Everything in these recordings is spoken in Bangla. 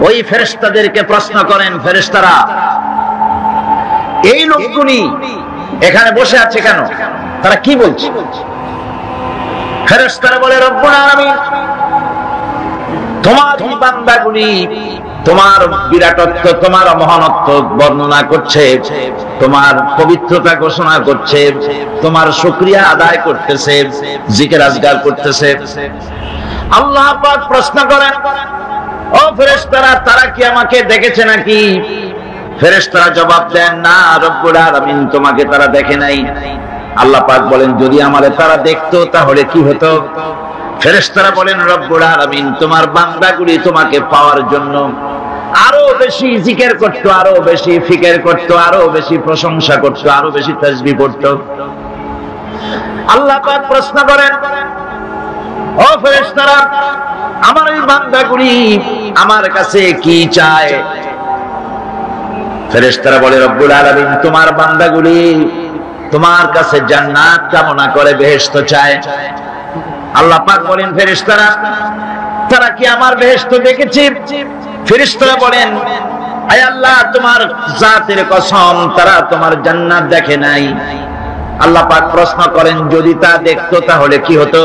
ওই ফেরেশতাদেরকে প্রশ্ন করেন, ফেরেশতারা এই লোকগুলি এখানে বসে আছে কেন, তারা কি বলছে? ফেরেশতারা বলে, রব্বুল আলামিন তোমার বান্দাগুলি তোমার বিরাটত্ব, তোমার মহানত্ব বর্ণনা করছে, তোমার পবিত্রতা ঘোষণা করছে, তোমার শুকরিয়া আদায় করতেছে, জিকির আজগার করতেছে। আল্লাহ পাক প্রশ্ন করেন, ও ফেরেশতারা তারা কি আমাকে দেখেছে নাকি? ফেরেশতারা জবাব দেন, না রব্বুল আলামিন তোমাকে তারা দেখে নাই। আল্লাহ পাক বলেন, যদি আমারে তারা দেখতো তাহলে কি হতো? ফেরেশতারা বলেন, রব্বুল আলামিন তোমার বান্দাগুলি তোমাকে পাওয়ার জন্য আরো বেশি জিকির করত, আরো বেশি ফিকির করত, আরো বেশি প্রশংসা করত, আরো বেশি তাসবিহ পড়ত। আল্লাহ পাক প্রশ্ন করেন, ও ফেরেশতারা আমার এই বান্দাগুলি আমার কাছে কি চায়? ফেরেশতারা বলে, রব্বুল আলামিন তোমার বান্দাগুলি তোমার কাছে জান্নাত কামনা করে, বেহেশত চায়। আল্লাহ পাক বলেন, ফেরেশতারা তারা কি আমার বেহেশত দেখেছে? ফেরেশতারা বলেন, আয় আল্লাহ তোমার জাতের কসম তারা তোমার জান্নাত দেখে নাই। আল্লাহ পাক প্রশ্ন করেন, যদি তা দেখতো তাহলে কি হতো?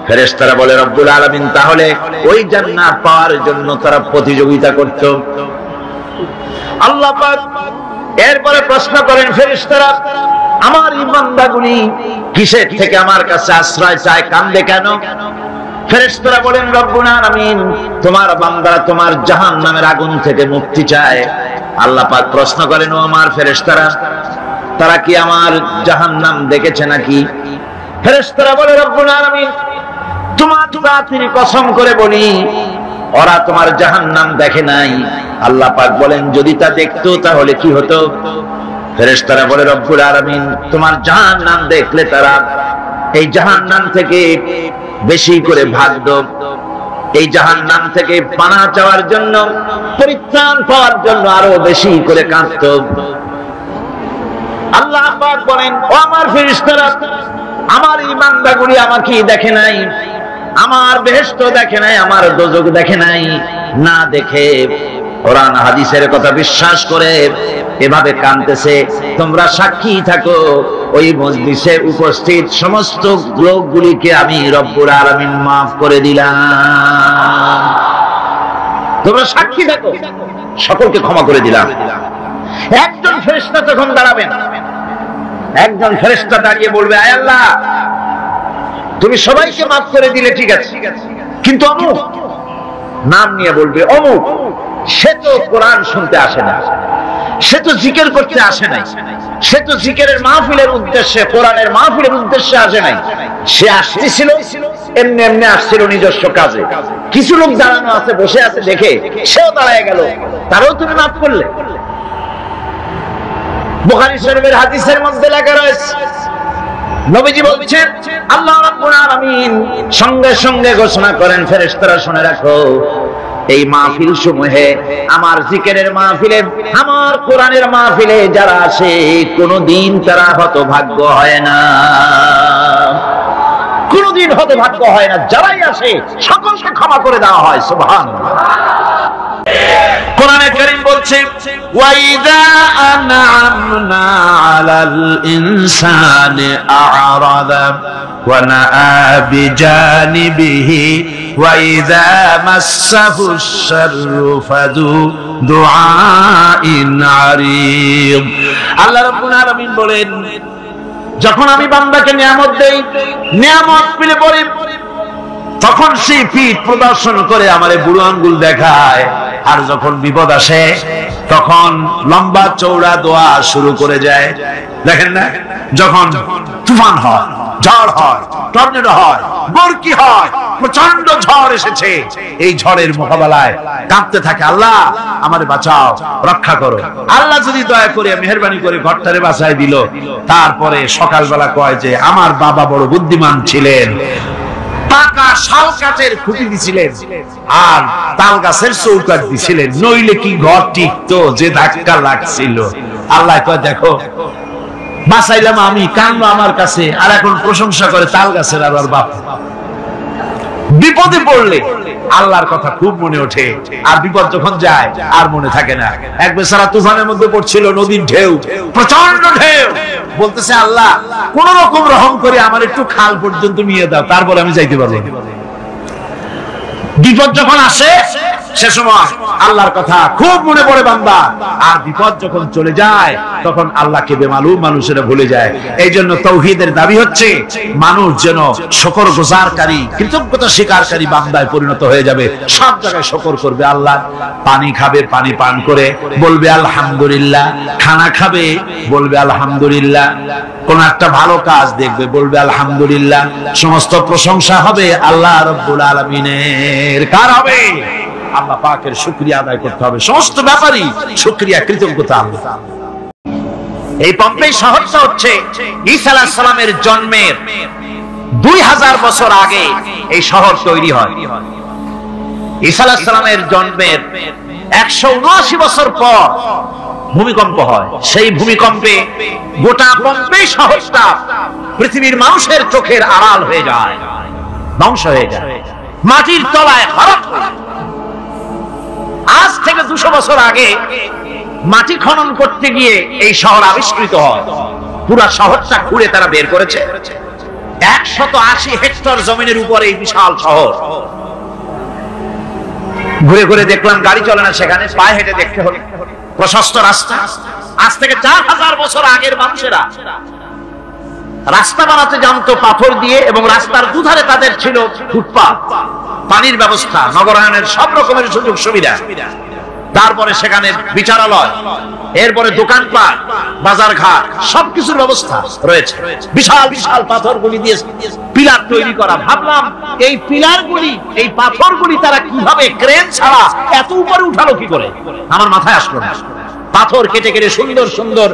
ফেরেশতারা বলে, রব্বুল আলামিন তাহলে ওই জান্নাত পাওয়ার জন্য তারা প্রতিযোগিতা করত। আল্লাহ পাক এরপরে প্রশ্ন করেন, ফেরেশতারা আমার এই বান্দাগুলি কিসের থেকে আমার কাছে আশ্রয় চায়, কান্দে কেন? ফেরেশতারা বলেন, রব্বুল আলামিন তোমার বান্দারা তোমার জাহান্নামের আগুন থেকে মুক্তি চায়। আল্লাহ পাক প্রশ্ন করেন, ও আমার ফেরেশতারা তারা কি আমার জাহান্নাম দেখেছে নাকি? ফেরেশতারা বলে, রব্বুল আলামিন তোমার জাতির কসম করে বলি ওরা তোমার জাহান্নাম দেখে নাই। আল্লাহ পাক বলেন, যদি তা দেখতো তাহলে কি হতো? ফেরেশতারা বলে, রব্বুল আলামিন তোমার জাহান্নাম দেখলে তারা এই জাহান্নাম থেকে বেশি করে ভাগত, এই জাহান্নাম থেকে পানা চাওয়ার জন্য, পরিত্রাণ পাওয়ার জন্য আরো বেশি করে কাঁদত। আল্লাহ পাক বলেন, ও আমার ফেরেশতারা আমার এই বান্দাগুলি আমাকে দেখে নাই, আমার বেহেশত দেখে নাই, আমার দোজখ দেখে নাই। না দেখে কোরআন হাদিসের কথা বিশ্বাস করে এভাবে কাঁদতেছে। তোমরা সাক্ষী থাকো, ওই মজলিসে উপস্থিত সমস্ত লোকগুলিকে আমি রব্বুল আলামিন মাফ করে দিলাম। তোমরা সাক্ষী থাকো, সকলকে ক্ষমা করে দিলাম। একজন ফেরেশতা তখন দাঁড়াবেন, একজন ফেরেশতা দাঁড়িয়ে বলবে, আয় আল্লাহ তুমি সবাইকে মাফ করে দিলে ঠিক আছে, কিন্তু অমুক নাম নিয়ে বলবে, অমুক সে তো কোরআন শুনতে আসে না, সে তো জিকির করতে আসে নাই, সে তো জিকিরের মাহফিলের উদ্দেশ্যে, কোরআনের মাহফিলের উদ্দেশ্যে আসে নাই, সে আসতেছিল এমনি এমনি আসছিল নিজস্ব কাজে। কিছু লোক দাঁড়ানো আছে, বসে আছে দেখে সেও দাঁড়ায় গেল, তারও তুমি মাফ করলে। বুখারী শরীফের হাদিসের মধ্যে লেখা রয়েছে, নবীজি বলছেন, আল্লাহ রাব্বুল আলামিন সঙ্গে সঙ্গে ঘোষণা করেন, ফেরেশতারা শুনে রাখো, এই মাহফিল সমূহে, আমার জিকিরের মাহফিলে, আমার কোরআনের মাহফিলে যারা আসে কোনদিন তারা হতভাগ্য হয় না, কোনদিন হতভাগ্য হয় না। যারাই আসে সকলকে ক্ষমা করে দেওয়া হয়। সুবহানাল্লাহ। কোরআনে কারীম বলছে, ওয়াইদা আনআমনা আলাল ইনসানি আ'রাদা ওয়া নাআ বিজানিবিহি ওয়াইদা মাসসাহুশ শাররু ফাযু দুআইন আরীদ। আল্লাহ রাব্বুল আলামিন বলেন, যখন আমি বান্দাকে নিয়ামত দেই, নিয়ামত পেলে পরে তখন সে পিঠ প্রদর্শন করে আমারে বুড়ো আঙ্গুল দেখায়, আর যখন বিপদ আসে তখন লম্বা চৌড়া দোয়া শুরু করে যায়। দেখেন না, যখন তুফান হয়, ঝড় হয়, টর্নেডো হয়, বরকি হয়, প্রচন্ড ঝড় এসেছে, এই ঝড়ের মোকাবেলায় কাঁদতে থাকে, আল্লাহ আমারে বাঁচাও, রক্ষা করো। আল্লাহ যদি দয়া করে মেহেরবানি করে ঘরটারে বাঁচায় দিল, তারপরে সকালবেলা কয় যে আমার বাবা বড় বুদ্ধিমান ছিলেন, পাকা শাল কাঠের খুঁটি দিছিলেন আর তাল গাছের চৌকাঠ দিছিলেন, নইলে কি ঘর টিকতো, যে ধাক্কা লাগছিল। আল্লাহ কয়, দেখো বাঁচাইলাম আমি, কান্না আমার কাছে, আর এখন প্রশংসা করে তাল গাছের আর বাপ। বিপদে পড়লে আল্লাহর কথা খুব মনে ওঠে, আর বিপদ যখন যায় আর মনে থাকে না। এক বেচারা তুফানের মধ্যে পড়ছিল, নদীর ঢেউ, প্রচন্ড ঢেউ, বলতেছে আল্লাহ কোন রকম রহম করে আমার একটু খাল পর্যন্ত নিয়ে দাও, তারপরে আমি যাইতে পারবো। বিপদ যখন আসে সে সময় আল্লাহর কথা খুব মনে পড়ে বান্দা, আর বিপদ যখন চলে যায় তখন আল্লাহকে বেমালুম মানুষেরা ভুলে যায়। এই জন্য তাওহীদের দাবি হচ্ছে মানুষ যেন শুকরগুজারকারী, কৃতজ্ঞতা স্বীকারকারী বান্দায় পরিণত হয়ে যাবে। সব জায়গায় শুকর করবে আল্লাহ। পানি খাবে, পানি পান করে বলবে আলহামদুলিল্লাহ। খানা খাবে, বলবে আলহামদুলিল্লাহ। কোন একটা ভালো কাজ দেখবে, বলবে আলহামদুলিল্লাহ। সমস্ত প্রশংসা হবে আল্লাহ রাব্বুল আলামিনের। কার হবে? আল্লাহ পাকের শুকরিয়া আদায় করতে হবে। সমস্ত ব্যাপারই শুকরিয়া, কৃতজ্ঞতা। এই পম্পেই শহরটা হচ্ছে ঈসা আলাইহিস সালামের জন্মের 2000 বছর আগে এই শহর তৈরি হয়। ঈসা আলাইহিস সালামের জন্মের 179 বছর পর ভূমিকম্প হয়। সেই ভূমিকম্পে গোটা পম্পেই শহরটা পৃথিবীর মানুষের চোখের আড়াল হয়ে যায়, ধ্বংস হয়ে যায়, মাটির তলায় হারাম। আজ থেকে 200 বছর আগে মাটি খনন করতে গিয়ে এই শহর আবিষ্কৃত হয়। পুরা শহরটা খুঁড়ে তারা বের করেছে। 180 হেক্টর জমিনের উপরে এই বিশাল শহর। ঘুরে ঘুরে দেখলাম গাড়ি চলে না সেখানে, পায়ে হেঁটে দেখতে হলো। প্রশস্ত রাস্তা। আজ থেকে 4000 বছর আগের মানুষেরা রাস্তা বানাতে জানতো পাথর দিয়ে, এবং রাস্তার দুধারে তাদের ছিল ফুটপাত, পানির ব্যবস্থা, নগরায়নের সব রকমের সুযোগ সুবিধা। তারপরে সেখানে বিচারালয়, এরপরে দোকানপাট, বাজার ঘাট, সবকিছুর ব্যবস্থা রয়েছে। বিশাল বিশাল পাথরগুলি দিয়ে পিলার তৈরি করা। ভাবলাম এই পিলারগুলি, এই পাথরগুলি তারা কিভাবে ক্রেন ছাড়া এত উপরে উঠালো কি করে, আমার মাথায় আসলো না। পাথর কেটে কেটে সুন্দর সুন্দর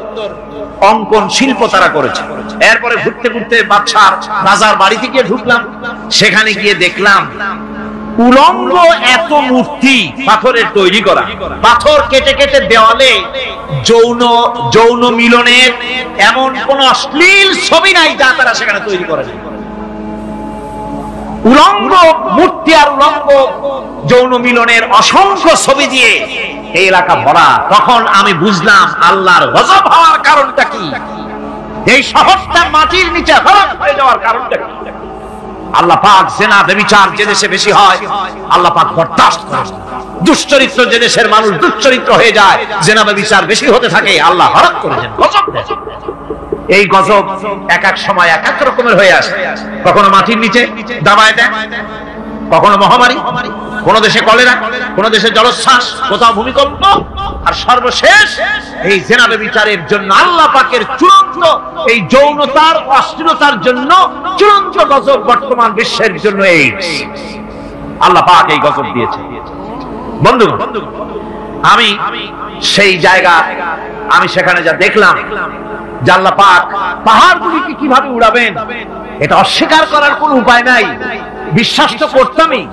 অঙ্কন শিল্প তারা করেছে। এরপরে ঘুরতে ঘুরতে বাদশার রাজার বাড়িতে গিয়ে ঢুকলাম। সেখানে গিয়ে দেখলাম উলঙ্গ এত মূর্তি পাথরের তৈরি করা। পাথর কেটে কেটে দেওয়ালে যৌন মিলনের এমন কোন অশ্লীল ছবি নাই যা তারা সেখানে তৈরি করে। উলঙ্গ মূর্তি আর উলঙ্গ যৌন মিলনের অসংখ্য ছবি দিয়ে এই এলাকা ভরা। তখন আমি বুঝলাম আল্লাহর গজব হওয়ার কারণটা কি, এই শহরটা মাটির নিচে হারাম হয়ে যাওয়ার কারণটা কি। আল্লাহ পাক জেনা ব্যভিচার যে দেশে বেশি হয় আল্লাহ পাক বরদাস্ত করেন। দুশ্চরিত্র যে দেশের মানুষ দুশ্চরিত্র হয়ে যায়, জেনা ব্যভিচার বেশি হতে থাকে, আল্লাহ হারাম করেছেন, গজব দেন। এই গজব এক এক সময় এক এক রকমের হয়ে আসে। কখনো মাটির নিচে দাবায় দেয়, কখনো মহামারী, কোন দেশে কলেরা, কোন দেশে জলোচ্ছ্বাস, কোথাও ভূমিকম্প, আর সর্বশেষ এই জেনা ব্যভিচারের জন্য আল্লাহ পাকের চূড়ান্ত এই যৌনতার অশ্লীলতার জন্য চূড়ান্ত গজব বর্তমান বিশ্বের জন্য এইডস। আল্লাহ পাক এই গজব দিয়েছে। বন্ধুগণ, আমি সেই জায়গা, আমি সেখানে যা দেখলাম যে আল্লাহ পাক পাহাড়গুলিকে কিভাবে উড়াবেন এটা অস্বীকার করার কোনো উপায় নাই। বিশ্বাস তো করতামই,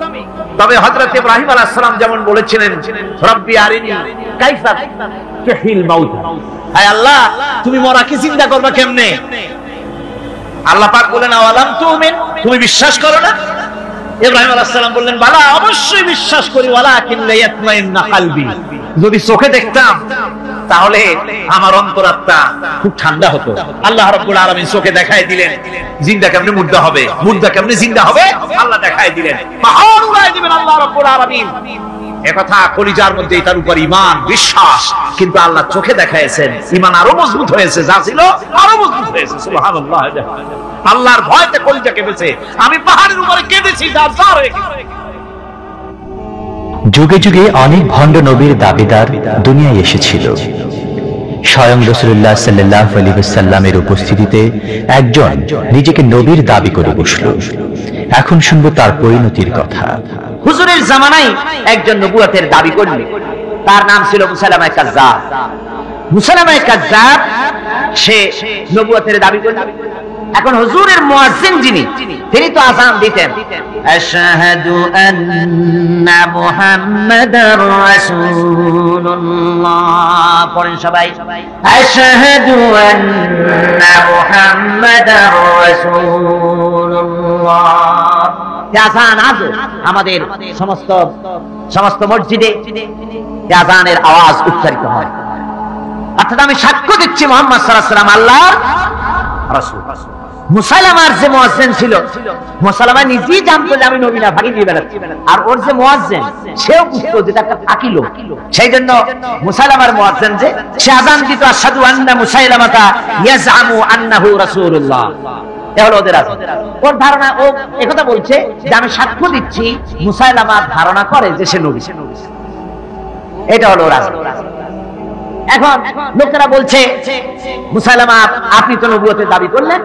তবে হযরত ইব্রাহিম আলাইহিস সালাম যেমন বলেছিলেন, রব্বি আরিনি কাইফা তুহিল মাউত, আয় আল্লাহ তুমি মরাকে জিন্দা করবা কেমনে? আল্লাহ পাক বলেন আওয়ালাম তুমিন, তুমি বিশ্বাস করো না? ইব্রাহিম আলাইহিস সালাম বললেন বালা, অবশ্যই বিশ্বাস করি, ওয়ালাকিন লা ইয়াতমাইন্না কলবি, যদি চোখে দেখতাম তাহলে আমার অন্তরাত্মা খুব ঠান্ডা হতো। আল্লাহ রাব্বুল আলামিন চোখে দেখায় দিলেন জিন্দা কেমনে মুর্দা হবে, মুর্দা কেমনে জিন্দা হবে, আল্লাহ দেখায় দিলেন। পাহাড় উড়ায় দিবেন আল্লাহ রাব্বুল আলামিন। একথা কলিজার মধ্যে তার উপর ঈমান বিশ্বাস, কিন্তু আল্লাহ চোখে দেখাইছেন, ঈমান আরো মজবুত হয়েছে, যা ছিল আরো মজবুত হয়েছে। সুবহানাল্লাহ। আল্লাহর ভয়তে কলিজা কেঁপেছে। আমি পাহাড়ের উপরে কেঁদেছি, যার হয়ে গেছে। যুগে যুগে অনেক ভণ্ড নবীর দাবিদার দুনিয়ায় এসেছিল। স্বয়ং রাসূলুল্লাহ সাল্লাল্লাহু আলাইহি ওয়াসাল্লামের উপস্থিতিতে একজন নিজেকে নবীর দাবি করে বসল। এখন শুনবো তার পরিণতির কথা। হুজুরের জামানায় একজন নবুয়তের দাবি করলেন, তার নাম ছিল মুসাইলামা কাজ্জাব। মুসাইলামা কাজ্জাব সে নবুয়তের দাবি করলেন। এখন হুজুরের মুয়াজ্জিন যিনি, তিনি তো আযান দিতেন, আশহাদু আন্না মুহাম্মাদার রাসূলুল্লাহ, পড়েন সবাই, আশহাদু আন্না মুহাম্মাদার রাসূলুল্লাহ। রাসূলুল্লাহ। আযান আজ আমাদের সমস্ত মসজিদে আযানের আওয়াজ উচ্চারিত হয়, অর্থাৎ আমি সাক্ষ্য দিচ্ছি মুহাম্মদ সাল্লাল্লাহু আলাইহি ওয়াসাল্লাম আল্লাহর রাসূল। মুসাইলামার যে মুয়াজ্জিন ছিল, মুসাইলামা নিজেই জানতো যে আমি নবী না, ফাঁকি দিয়ে বেড়াচ্ছি, আর ওর যে মুয়াজ্জিন সেও বুঝতো যে এটা একটা ফাঁকি লোক। সেই জন্য মুসাইলামার মুয়াজ্জিন যে সে আযান দিত, আশহাদু আন্না মুসাইলামাতা ইয়াজআমু আন্নাহু রাসূলুল্লাহ, এ হলো ওদের আযান। ওর ধারণা, ও একথা বলছে যে আমি সাক্ষ্য দিচ্ছি মুসাইলামা ধারণা করে যে সে নবী, এটা হলো ওর আযান। এখন লোকেরা বলছে মুসাইলামা আপনি তো নবুয়তের দাবি করলেন,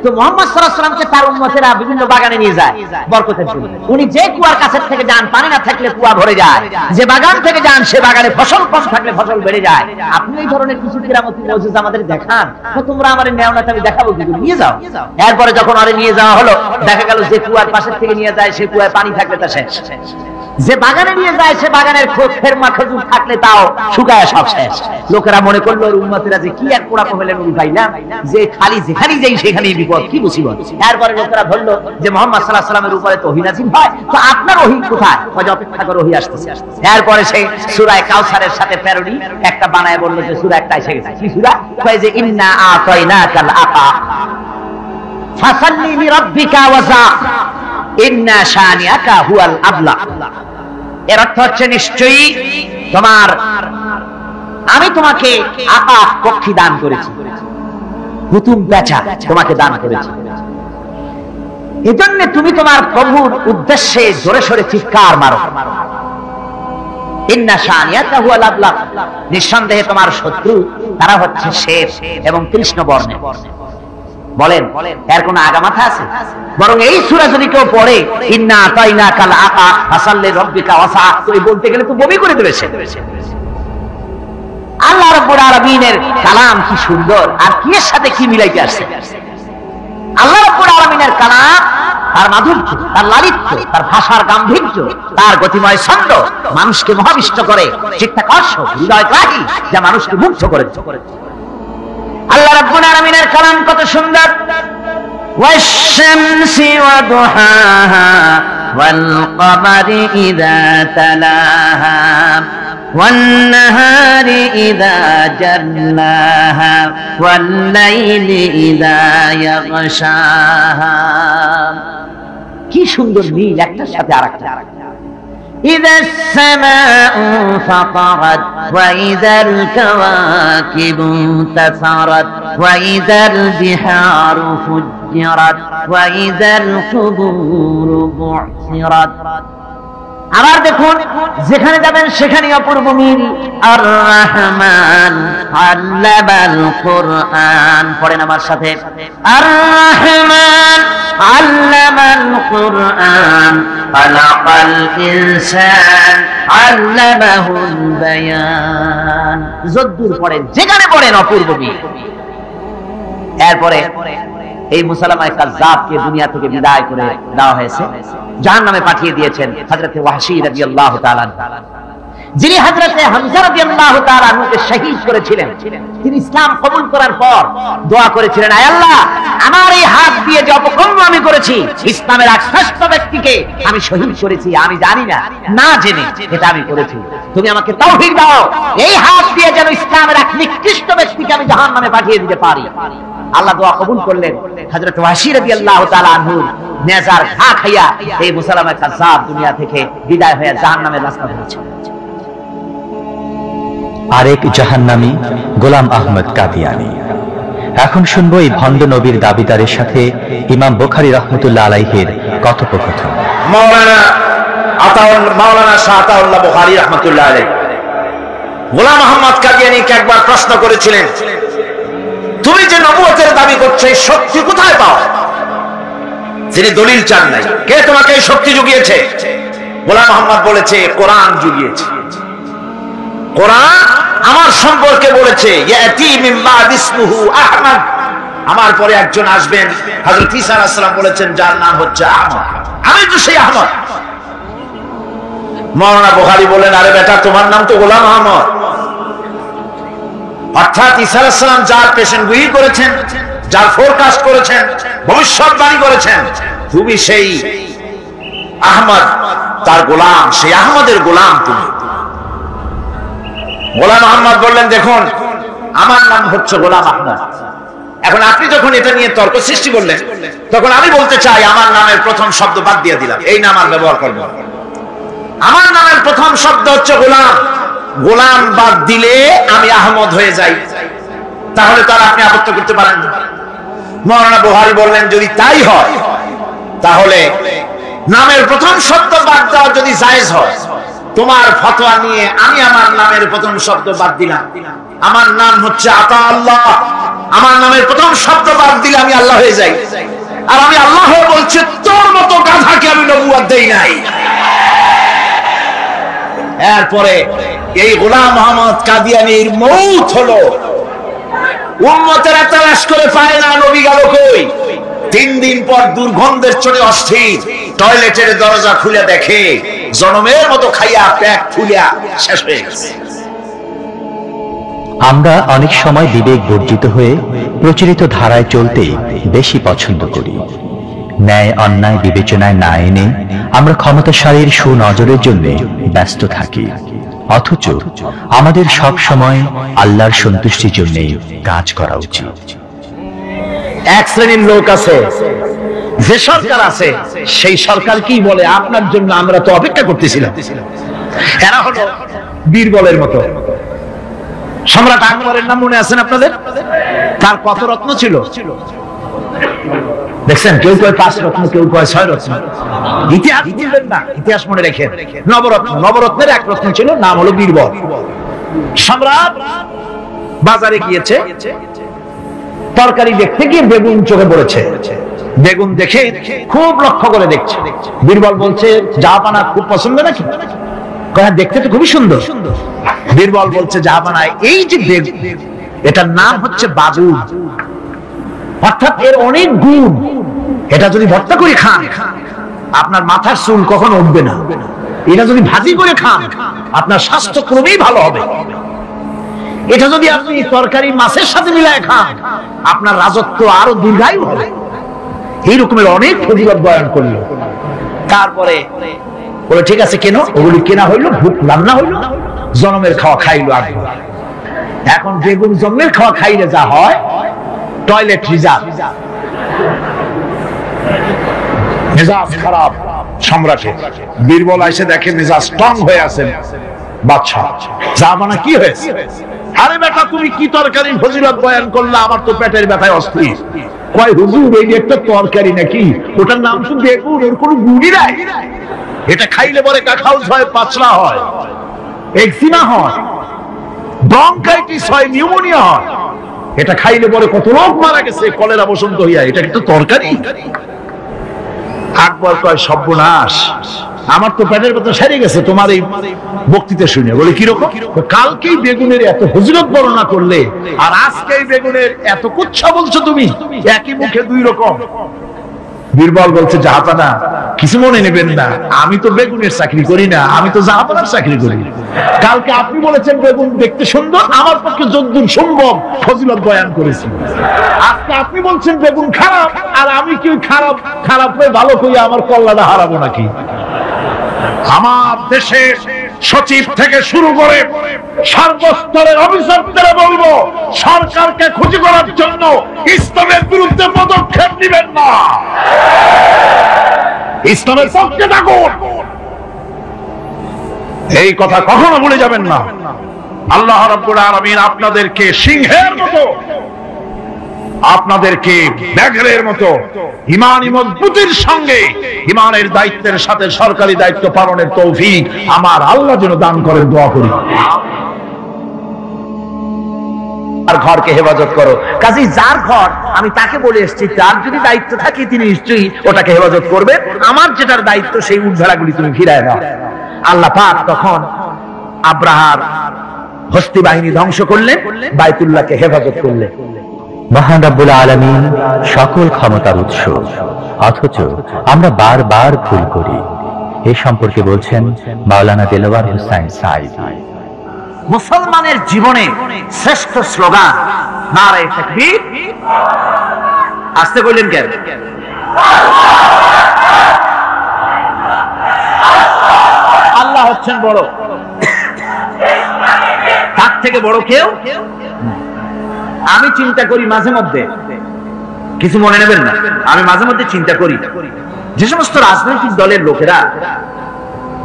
তো মুহাম্মদ সাল্লাল্লাহু আলাইহি ওয়াসাল্লামকে তার উম্মতেরা বিভিন্ন বাগানে নিয়ে যায় বরকতের জন্য। উনি যে কুয়ার কাছের থেকে যান পানি না থাকলে কুয়া ভরে যায়, যে বাগান থেকে যান সে বাগানে ফসল কম থাকলে ফসল বেড়ে যায়। আপনি এই ধরনের কিছু কিরামতি মুজিজা আমাদের দেখান, তো তোমরা আমারে নেও না, আমি দেখাবো কি, নিয়ে যাও। এরপরে যখন আরে নিয়ে যাওয়া হলো, দেখা গেল যে কুয়ার পাশের থেকে নিয়ে যায় সে কুয়ায় পানি থাকলে তা শেষ, যে বাগানে নিয়ে যায় সে বাগানের খোঁজের খেজুর থাকলে তাও শুকায় সব শেষ। লোকেরা মনে করলো উম্মতেরা যে কি এক পোড়া পহেলেন নবী পাইলাম, যে খালি যেখানেই যাই সেখানেই বিপদ, কি মুসিবত। এরপরে লোকেরা ধরলো যে মুহাম্মদ সাল্লাল্লাহু আলাইহি ওয়াসাল্লামের উপরে তো ওহী নাযিল হয়, তো আপনার ওহী কোথায়? ওই যে অপেক্ষা করে ওহী আসতেছে। এরপরে সেই সূরা কাউসারের সাথে প্যারোডি একটা বানায় বলল যে সূরা একটা এসে গেছে। কি সূরা? কয় যে ইন্না আতাইনাকাল আতা ফাসাল্লি লিরাব্বিকা ওয়াজা ইন্না শানিআকা হুয়াল আবলা। এর অর্থ হচ্ছে নিশ্চয়ই আমি তোমাকে আকাশ পক্ষী দান করেছি, হুতুম পেঁচা তোমাকে দান করেছি, এজন্য তুমি তোমার প্রভুর উদ্দেশ্যে জোরে সোরে চিৎকার মারো। ইন্না শানিআকা হুয়াল আবলা, নিঃসন্দেহে তোমার শত্রু তারা হচ্ছে শেষ এবং কৃষ্ণ বর্ণের। বলেন এর কোন আগামাথা আছে? বরং এই সূরা যদি কেউ পড়ে ইন্না আতাইনাকাল আতা ফাসাল্লি রাব্বিকা ওয়াসা, তো এই বলতে গেলে তো বমি করে দেবে সে। আল্লাহ রাব্বুল আলামিনের কালাম কি সুন্দর, আর কি এর সাথে কি মিলাইতে আসছে। আল্লাহ রাব্বুল আলামিনের কালাম, তার মাধুর্য, তার লালিত্য, তার ভাষার গাম্ভীর্য, তার গতিময় ছন্দ মানুষকে মোহাবিষ্ট করে, চিত্তাকর্ষক, হৃদয়গ্রাহী, যা মানুষকে মুগ্ধ করে। আল্লাহ রাব্বুল আলামিনের কালাম কত সুন্দর। ওয়াশ-শামসি ওয়া দুহাহা ওয়াল কমারি ইযা তালাহা ওয়ান নাহারি ইযা জাল্লাহা ওয়াল লাইলি ইযা ইয়াগশাহা। কি সুন্দর মিল একটার সাথে আরেকটা। إذا السماء فطرت وإذا الكواكب انتثرت وإذا البحار فجرت وإذا القبور بعثرت। আবার দেখুন যেখানে যাবেন সেখানে অপূর্ব মিল। আর রহমান আল্লামাল কুরআন, পড়েন আমার সাথে, আর রহমান আল্লামাল কুরআন খালাকাল ইনসান আল্লামাহুল বায়ান। যদ্দুর পড়েন, যেখানে পড়েন অপূর্ব মিল। এরপরে এই মুসাইলামা কাযযাবকে দুনিয়া থেকে বিদায় করে দেওয়া হয়েছে, জাহান্নামে পাঠিয়ে দিয়েছেন হযরত ওয়াহশী রাদিয়াল্লাহু তাআলা, যিনি হযরত হামজা রাদিয়াল্লাহু তাআলা আনহুকে শহীদ করেছিলেন। তিনি ইসলাম কবুল করার পর দোয়া করেছিলেন, আয় আল্লাহ, আমার এই হাত দিয়ে যে অপকর্ম আমি করেছি, ইসলামের এক শ্রেষ্ঠ ব্যক্তিকে আমি শহীদ করেছি, আমি জানি না, না জেনে এটা আমি করেছি, তুমি আমাকে তাওফীক দাও, এই হাত দিয়ে যেন ইসলামের এক নিকৃষ্ট ব্যক্তিকে আমি জাহান্নামে পাঠিয়ে দিতে পারি। আল্লাহ দোয়া কবুল করলেন। হযরত ওয়াহশী রাদিয়াল্লাহু তাআলা আনহু নেজার ঘা খাইয়া এই মুসাইলামা কাযযাব দুনিয়া থেকে বিদায় হয়ে জাহান্নামের রাস্তা ধরেছে। আরেক জাহান্নামী গোলাম আহমদ কাদিয়ানী। এখন শুনবো এই ভণ্ড নবীর দাবিদারের সাথে ইমাম বুখারী রাহমাতুল্লাহ আলাইহির কথোপকথন। মাওলানা শাহ আতাউল্লাহ বুখারী রাহমাতুল্লাহ আলাইহি গোলাম আহমদ কাদিয়ানীকে একবার প্রশ্ন করেছিলেন, তুমি যে নবুয়তের দাবি করছো এই শক্তি কোথায় পাও? তিনি দলিল চান নাই। কে তোমাকে এই শক্তি জুগিয়েছে? গোলাম আহমদ বলেছে, কোরআন জুগিয়েছে। কোরআন আমার সম্পর্কে বলেছে, ইয়াতি মিন বাদ ইসমুহু আহমদ, আমার পরে একজন আসবেন, হযরত ঈসা আলাইহিস সালাম বলেছেন যার নাম হচ্ছে আহমদ, আমি তো সেই আহমদ। মাওলানা বুখারী বলেন, আরে বেটা, তোমার নাম তো গোলাম আহমদ। অর্থাৎ ঈসা আলাইহিস সালাম যার পেশেন্টগুই করেছেন, যার ফোরকাস্ট করেছেন, ভবিষ্যৎবাণী করেছেন, তুমি সেই আহমদ, তার গোলাম, সেই আহমদের গোলাম তুমি। গোলাম আহমদ বললেন, দেখুন আমার নাম হচ্ছে গোলাম আহমদ। এখন আপনি যখন এটা নিয়ে তর্ক সৃষ্টি করলেন, তখন আমি বলতে চাই আমার নামের প্রথম শব্দ বাদ দিয়ে দিলাম, এই নাম আর ব্যবহার করব। আমার নামের প্রথম শব্দ হচ্ছে গোলাম। গোলাম বাদ দিলে আমি আহমদ হয়ে যাই, তাহলে তার আপনি আপত্তি করতে পারেন না। মৌলানা বুখারী বললেন, যদি তাই হয় তাহলে নামের প্রথম শব্দ বাদ দেওয়া যদি জায়েজ হয়, তোমার ফতোয়া নিয়ে আমি আমার নামের প্রথম শব্দ বাদ দিলাম। আমার নাম হচ্ছে আতা আল্লাহ, আমার নামের প্রথম শব্দ বাদ দিলে আমি আল্লাহ হয়ে যাই। আর আমি আল্লাহ হয়ে বলছি, তোর মতো গাধাকে আমি নবুয়ত দেই নাই। এরপরে এই গোলাম মোহাম্মদ কাদিয়ানীর মৌত হলো। উম্মতেরা তালাশ করে পায় না নবী গেল কই। 3 দিন পর দুর্গন্ধের চড়ে অস্থির টয়লেটের দরজা খুলে দেখে জনমের মতো খাইয়া পেট ফুলিয়া শেষ হয়ে গেছে। আমরা অনেক সময় বিবেক বর্জিত হয়ে প্রচলিত ধারায় চলতে বেশি পছন্দ করি। ন্যায় অন্যায় বিবেচনায় না এনে আমরা ক্ষমতাশালীর সুনজরের জন্য ব্যস্ত থাকি, অথচ আমাদের সব সময় আল্লাহর সন্তুষ্টির জন্য কাজ করা উচিত। এক শ্রেণীর লোক আছে, যে সরকার আছে সেই সরকার কি বলে আপনার জন্য আমরা তো অপেক্ষা করতেছিলাম। এরা হলো বীরবলের মতো। সম্রাট আকবরের নাম মনে আছেন আপনাদের? তার কত রত্ন ছিল দেখছেন? কেউ কয় 5 রত্ন, কেউ কয় 6 রত্ন। ইতিহাস বলবেন না, ইতিহাস মনে রাখেন। নবরত্ন, নবরত্নের এক রত্ন ছিল, নাম হলো বীরবল। সম্রাট বাজারে গিয়েছে, তরকারি দেখতে গিয়ে বেগুন চোখে পড়েছে। বেগুন দেখে খুব লক্ষ্য করে দেখছে। বীরবল বলছে, জাহাপানা খুব পছন্দ নাকি? দেখতে তো খুবই সুন্দর। বীরবল বলছে, জাহাপানা এই যে বেগুন, এটার নাম হচ্ছে বাদুর, অর্থাৎ এর অনেক গুণ। এটা যদি ভর্তা করে খান আপনার মাথার চুল কখনো উঠবে না। এটা যদি ভাজি করে খান আপনার স্বাস্থ্য ক্রমেই ভালো হবে। এটা যদি আপনি তরকারি মাছের সাথে মিলায় খান আপনার রাজত্ব আরো দীর্ঘায়ু হবে। এই রকমের অনেক ফজিলত বয়ান করলো। তারপরে বলে, ঠিক আছে কেন? ওগুলি কেনা হইলো, ভূত রান্না হইলো, জনমের খাওয়া খাইলো আগে। এখন বেগুন জন্মের খাওয়া খাইলে যা হয়, টয়লেট রিজার্ভ। মেজাজ খারাপ সম্রাটের। বীরবল এসে দেখে মেজাজ স্ট্রং হয়ে আছে বাদশা। জাহাপানা কি হয়েছে? আরে বেটা, তুমি কি তরকারি ফজিলত বয়ান করলা? আমার তো পেটের ব্যথায় অস্থির। কয় হুজুর, এই একটা তরকারি নাকি? ওটার নাম তো বেগুন, ওর কোনো গুণই নাই। এটা খাইলে পরে কাখাউস হয়, পাতলা হয়, এক্সিমা হয়, ব্রঙ্কাইটিস হয়, নিউমোনিয়া হয়। এটা খাইলে পরে কত লোক মারা গেছে কলেরা বসন্ত হইয়া। এটা কিন্তু তরকারি? আকবর কয়, সর্বনাশ, আমার তো পেটের ব্যথা সেরে গেছে তোমার এই বক্তৃতা শুনে। বলে কিরকম? কালকেই বেগুনের এত ফজিলত বর্ণনা করলে আর আজকেই বেগুনের এত কুচ্ছা বলছো তুমি, একই মুখে 2 রকম। বীরবল বলছে, জাহাপানা কিছু মনে নেবেন না, আমি তো বেগুনের চাকরি করি না, আমি তো জাহাপানার চাকরি করি। কালকে আপনি বলেছেন বেগুন দেখতে সুন্দর, আমার পক্ষে যদ্দূর সম্ভব ফজিলত বয়ান করেছি। আজকে আপনি বলছেন বেগুন খারাপ, আর আমি কি খারাপ খারাপ হয়ে ভালো করি আমার কল্যাণে হারাবো নাকি? আমার দেশের সচিব থেকে শুরু করে সর্বস্তরের অফিসারদের বলবো, সরকারকে খুশি করার জন্য ইসলামের বিরুদ্ধে পদক্ষেপ নেবেন না, ইসলামের পক্ষে থাকুন। এই কথা কখনো ভুলে যাবেন না। আল্লাহ রাব্বুল আলামিন আপনাদেরকে সিংহের মতো, আপনাদেরকে ব্যাঘ্রের মতো ঈমানি মজবুতির সঙ্গে ঈমানের দায়িত্বের সাথে সরকারি দায়িত্ব পালনের তৌফিক আমার আল্লাহ যেন দান করেন, দোয়া করি। আর ঘরকে হেফাজত করো। কাজেই যার ঘর আমি তাকে বলে এসেছি, তার যদি দায়িত্ব থাকে তিনি নিশ্চয়ই ওটাকে হেফাজত করবেন। আমার যেটার দায়িত্ব সেই উঠভেড়াগুলি তুমি ফিরায় দাও। আল্লাহ পাক তখন আব্রাহার হস্তি বাহিনী ধ্বংস করলেন, বাইতুল্লাহকে হেফাজত করলেন। মহান রব্বুল আলামিন সকল ক্ষমতার উৎস, অথচ আমরা বারবার ভুল করি। এ সম্পর্কে বলছেন মাওলানা দেলোয়ার হোসাইন সাঈদী। মুসলমানের জীবনে শ্রেষ্ঠ স্লোগান নারায়ে তাকবীর। আসতে বললেন কেন? আল্লাহ হচ্ছেন বড়, তার থেকে বড় কেউ। আমি চিন্তা করি মাঝে মধ্যে, কিছু মনে নেবেন না, আমি মাঝে মধ্যে চিন্তা করি যে সমস্ত রাজনৈতিক দলের লোকেরা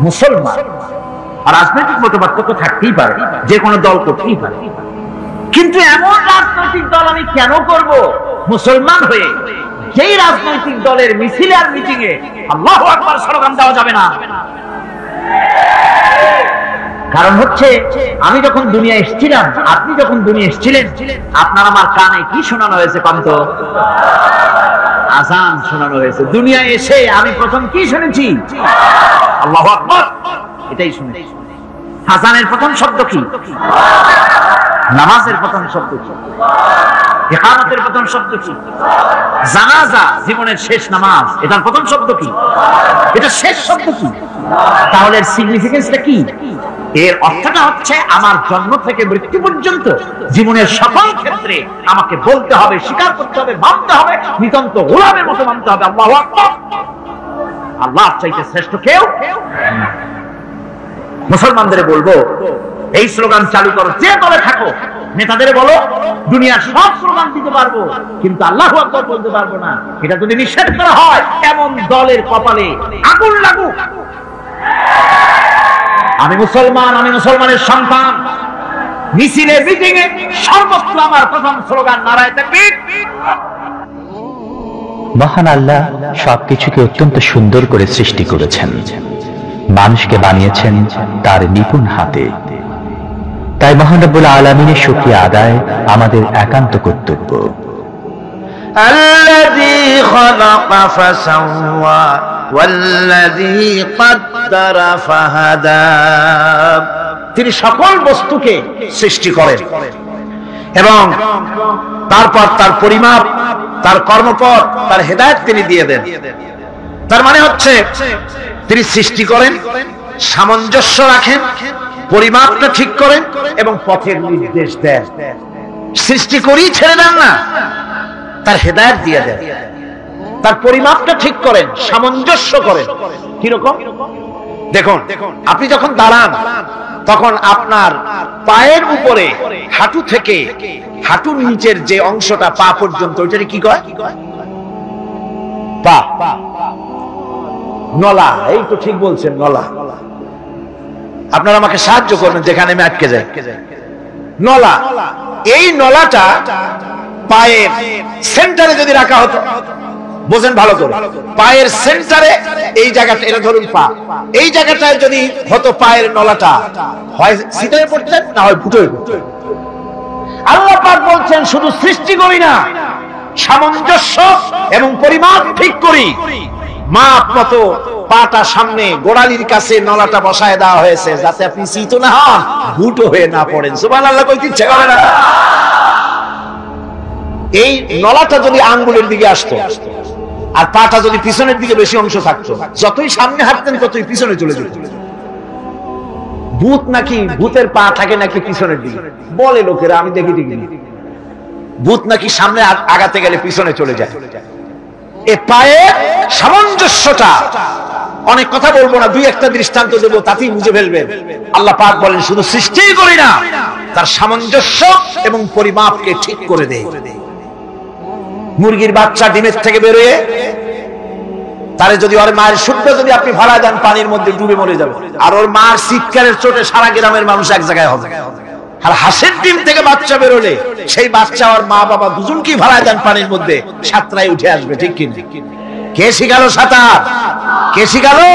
মুসলমান, আর রাজনৈতিক মতপার্থক্য থাকতেই পারে, যে কোনো দল করতেই পারে, কিন্তু এমন রাজনৈতিক দল আমি কেন করব মুসলমান হয়ে যেই রাজনৈতিক দলের মিছিলে আর মিটিং এ আল্লাহু আকবার স্লোগান দেওয়া যাবে না? কারণ হচ্ছে আমি যখন দুনিয়া এসেছিলাম, আপনি যখন দুনিয়া এসেছিলেন, আপনার আমার কানে কি শোনানো হয়েছে? কন্ত আযান শোনানো হয়েছে। দুনিয়া এসে আমি প্রথম কি শুনেছি? আল্লাহু আকবার, এটাই শুনেছি। আযানের প্রথম শব্দ কি? নামাজের প্রথম শব্দ কি? ইকামতের প্রথম শব্দ কি? জানাজা, জীবনের শেষ নামাজ, এটার প্রথম শব্দ কি? এটা শেষ শব্দ কি? তাহলে এর সিগনিফিকেন্সটা কি? এর অর্থটা হচ্ছে আমার জন্ম থেকে মৃত্যু পর্যন্ত জীবনের সকল ক্ষেত্রে আমাকে বলতে হবে, স্বীকার করতে হবে, মানতে হবে, নিতান্ত গোলামের মতো মানতে হবে আল্লাহু আকবার। আল্লাহ চাইতে শ্রেষ্ঠ কেউ। মুসলমানদের বলবো, এই স্লোগান চালু করো, যে দলে থাকো। নেতাদের বলো, দুনিয়ার সব স্লোগান দিতে পারবো, কিন্তু আল্লাহু আকবার বলতে পারবো না। এটা যদি নিষেধ করা হয়, এমন দলের কপালে আগুন লাগুক। আমি মুসলমান, আমি মুসলমানের সন্তান। মিছিলে মিটিং এ সর্বত্র আমার প্রথম স্লোগান নারায়ে তাকবীর। মহান আল্লাহ সবকিছুকে অত্যন্ত সুন্দর করে সৃষ্টি করেছেন, মানুষকে বানিয়েছেন তার নিপুণ হাতে। তাই মহান রব্বুল আলামিনের শুকরিয়া আদায় আমাদের একান্ত কর্তব্য। الذي خلق فسوى والذي قدر فهدى। তিনি সকল বস্তুকে সৃষ্টি করেন এবং তারপর তার পরিমাপ, তার কর্মপথ, তার হেদায়েত তিনি দিয়ে দেন। তার মানে হচ্ছে তিনি সৃষ্টি করেন, সামঞ্জস্য রাখেন, পরিমাপটা ঠিক করেন এবং পথের নির্দেশ দেন। সৃষ্টি করেই ছেড়ে দেন না, তার হেদায়েত দিয়ে দেন। তার পরিমাপটা ঠিক করেন, সামঞ্জস্য করেন। কিরকম? দেখুন, আপনি যখন দাঁড়ান তখন আপনার পায়ের উপরে হাঁটু থেকে হাঁটুর নিচের যে অংশটা পা পর্যন্ত, ওইটাকে কি কয়? পা, নলা। এই তো ঠিক বলছেন, নলা। আপনারা আমাকে সাহায্য করবেন যেখানে আমি আটকে যাই। নলা, এই নলাটা পায়ের সেন্টারে যদি রাখা হতো, বোঝেন ভালো করে, পায়ের সেন্টারে এই জায়গাটা, এটা ধরুন পা, এই জায়গাটায় যদি হতো পায়ের নলাটা, হয় সিটে পড়তেন না হয় ফুটোয় পড়তেন। আল্লাহ পাক বলছেন শুধু সৃষ্টি করি না, সামঞ্জস্য এবং পরিমাপ ঠিক করি। মাপ মতো পাটা সামনে গোড়ালির কাছে নলাটা বসায় দেওয়া হয়েছে, যাতে আপনি সিটো না হন, ফুটো হয়ে না পড়েন। সুবহানাল্লাহ কইতে ইচ্ছে করে না? এই নলাটা যদি আঙ্গুলের দিকে আসতো আর পাটা যদি পিছনের দিকে বেশি অংশ থাকতো, যতই সামনে হাঁটতেন ততই পিছনে চলে যেত। ভূত নাকি, ভূতের পা থাকে নাকি পিছনের দিকে, বলে লোকেরা, আমি দেখি দেখিনি। ভূত নাকি সামনে আগাতে গেলে পিছনে চলে যায়। এ পায়ের সামঞ্জস্যটা, অনেক কথা বলবো না, দুই একটা দৃষ্টান্ত দেবো, তাতেই বুঝে ফেলবেন। আল্লাহ পাক বলেন শুধু সৃষ্টিই করি না, তার সামঞ্জস্য এবং পরিমাপকে ঠিক করে দেয়। মুরগির বাচ্চা ডিমের থেকে বেরোয়, তারে যদি ওর মায়ের শুদ্ধ যদি আপনি ফালা দেন, পানির মধ্যে ডুবে মরে যাবে। আর ওর মার চিৎকারের চোটে সারা গ্রামের মানুষ এক জায়গায় হবে। আর হাঁসের ডিম থেকে বাচ্চা বেরোলে সেই বাচ্চা আর মা বাবা দুজনকেই ফালা দেন পানির মধ্যে, সাঁতরায় উঠে আসবে। ঠিক কি? কে শিখালো সাঁতার? কে শিখালো?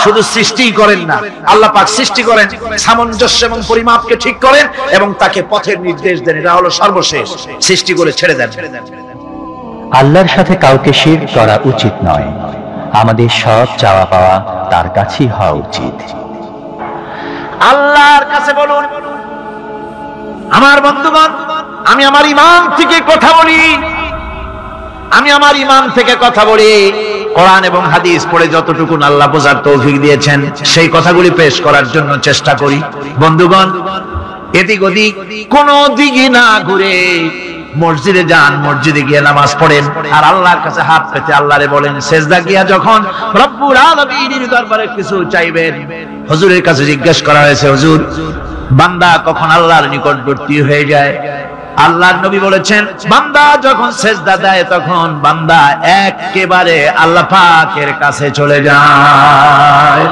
শুধু সৃষ্টিই করেন না, আল্লাহ পাক সৃষ্টি করেন, সামঞ্জস্য এবং পরিমাপকে ঠিক করেন এবং তাকে পথের নির্দেশ দেন। এটা হলো সর্বশেষ। সৃষ্টি করে ছেড়ে দেন। আল্লাহর সাথে কাউকে শিরক করা উচিত নয়। আমাদের সব চাওয়া পাওয়া তার কাছেই হওয়া উচিত। আল্লাহর কাছে বলুন, আমার বন্ধুগণ, আমি আমার ঈমান থেকে কথা বলি, আমি আমার ঈমান থেকে কথা বলি। কোরআন এবং হাদিস পড়ে যতটুকু আল্লাহ বোঝার তৌফিক দিয়েছেন, সেই কথাগুলি পেশ করার জন্য চেষ্টা করি। বন্ধুগণ, এদিক ওদিক কোন দিকে না ঘুরে মসজিদে যান, মসজিদে গিয়ে নামাজ পড়েন, আর আল্লাহর কাছে হাত পেতে আল্লাহরে বলেন। সেজদা গিয়া যখন রব্বুল আলামিনের দরবারে কিছু চাইবেন, হুজুরের কাছে জিজ্ঞেস করা হয়েছে, হুজুর বান্দা কখন আল্লাহর নিকটবর্তী হয়ে যায়? আল্লাহর নবী বলেছেন, বান্দা যখন সেজদা দেয় তখন বান্দা একেবারে আল্লাহ পাকের কাছে চলে যায়।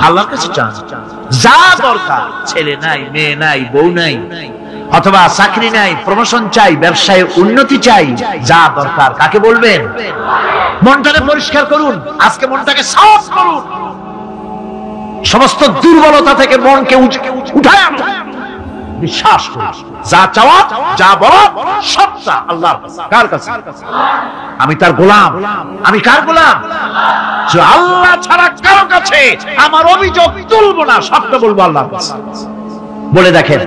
আল্লাহর কাছে চান, যা দরকার, ছেলে নাই, মেয়ে নাই, বউ নাই, অথবা চাকরি নাই, প্রমোশন চাই, ব্যবসায় উন্নতি চাই, যা দরকার কাকে বলবেন? মনটাকে পরিষ্কার করুন, আজকে মনটাকে সাফ করুন, সমস্ত দুর্বলতা থেকে মনকে উঠায় আনুন, বিশ্বাস করুন, যা চাওয়া যা বলা সবটা আল্লাহর কাছে। কার কাছে? আমি তার গোলাম। আমি কার গোলাম? আল্লাহ ছাড়া কারো কাছে আমার অভিযোগ তুলবো না, সবটা বলবো আল্লাহর কাছে। বলে দেখেন,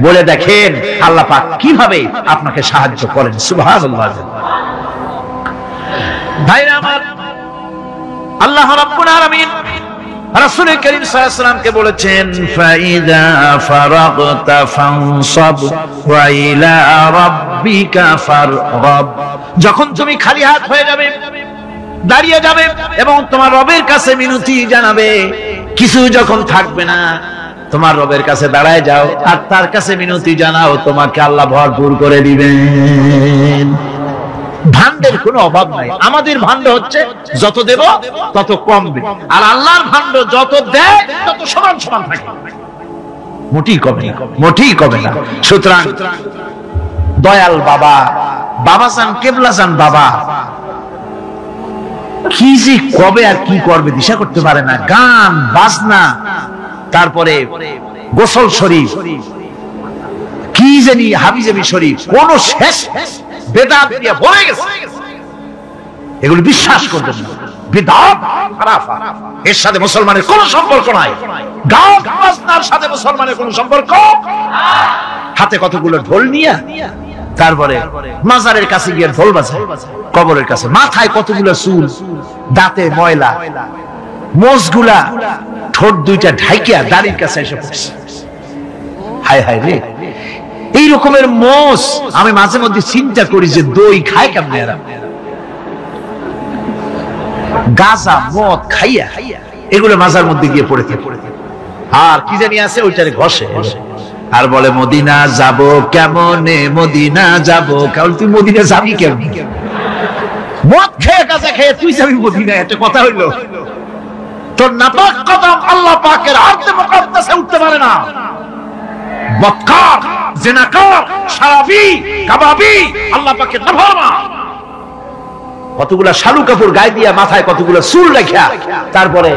বলে দেখেন আল্লাহ পাক কিভাবে আপনাকে সাহায্য করেন। সুবহানাল্লাহ। ভাইরা আমার, আল্লাহ রাব্বুল আলামিন রাসূল করিম সাল্লাল্লাহু আলাইহি ওয়াসাল্লামকে বলেছেন, ফাইদা ফারাগতা ফানসাব ওয়া ইলা রাব্বিকা ফারগাব। যখন তুমি খালি হাত হয়ে যাবে, দাঁড়িয়ে যাবে এবং তোমার রবের কাছে মিনতি জানাবে, কিছু যখন থাকবে না, তোমার রবের কাছে দাঁড়ায় যাও আর তার কাছে মিনতি জানাও, তোমাকে আল্লাহ ভরপুর করে দিবেন। ভান্ডের কোনো অভাব নাই। আমাদের ভান্ড হচ্ছে যত দেব তত কমবে, আর আল্লাহর ভান্ড যত দেয় তত সমান সমান থাকে, মোটেই কমে না, মোটেই কমে না। সুতরাং দয়াল বাবা, বাবাজান কেবলাজান বাবা কি যে কবে আর কি করবে দিশা করতে পারে না। গান বাজনা, তারপরে গোসল শরীফ, কি জানি হাবিজাবি শরীফ, কোন শেষ বেদাত দিয়ে ভরে গেছে। এগুলো বিশ্বাস করবেন না, বিদআত খারাফা, এর সাথে মুসলমানের কোনো সম্পর্ক নাই। গান বাজনার সাথে মুসলমানের কোনো সম্পর্ক। হাতে কতগুলো ঢোল নিয়ে তারপরে মাজারের কাছে গিয়ে ঢোল বাজায়, কবরের কাছে মাথায় কতগুলো চুল, দাঁতে ময়লা, মোষগুলা ঠোঁট দুইটা ঢাইকিয়া দাড়ির কাছে এসে পড়ছে। হায় হায় রে, এই রকমের মোষ আমি মাঝে মধ্যে চিন্তা করি যে দই খায় কেমনে এরা, গাঁজা মদ খাইয়া এগুলো মাজার মধ্যে গিয়ে পড়ে থাকে। আর কি জানি আছে ওইটারে ঘষে আর বলে মদিনা যাব কেমনে, মদিনা যাব। কারণ তুই মদিনা যাবি কেমন? মদ খেয়ে গাঁজা খেয়ে তুই যাবি মদিনা, একটা কথা হইলো? তোর নাপাক কদম আল্লাহ পাকের আরশে মুকদ্দাসে উঠতে পারে না। বদকার, জিনাকার, শারাবি, কাবাবি, আল্লাহ পাকের নাফরমান, কতগুলা শালু কাপড় গায়ে দিয়া মাথায় কতগুলা চুল রাখিয়া তারপরে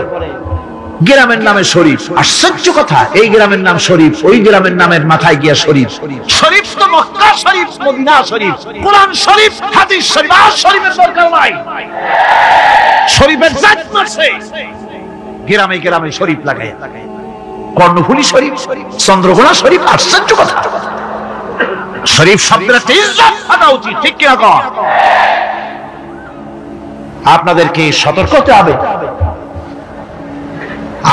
গ্রামের নামে শরীফ। আশ্চর্য কথা, এই গ্রামের নাম শরীফ, ওই গ্রামের নামের মাথায় গিয়া শরীফ। শরীফ তো মক্কা শরীফ, মদিনা শরীফ, কোরআন শরীফ, হাদিস শরীফ। আর শরীফের দরকার নাই, শরীফের জাত মারছে। গ্রামে গ্রামে শরীফ লাগায়, কর্ণফুলী শরীফ, চন্দ্রকোনা শরীফ। আশ্চর্য কথা, শরীফ শব্দের ইজ্জত থাকা উচিত, ঠিক কিনা কর? আপনাদেরকে সতর্ক হতে হবে।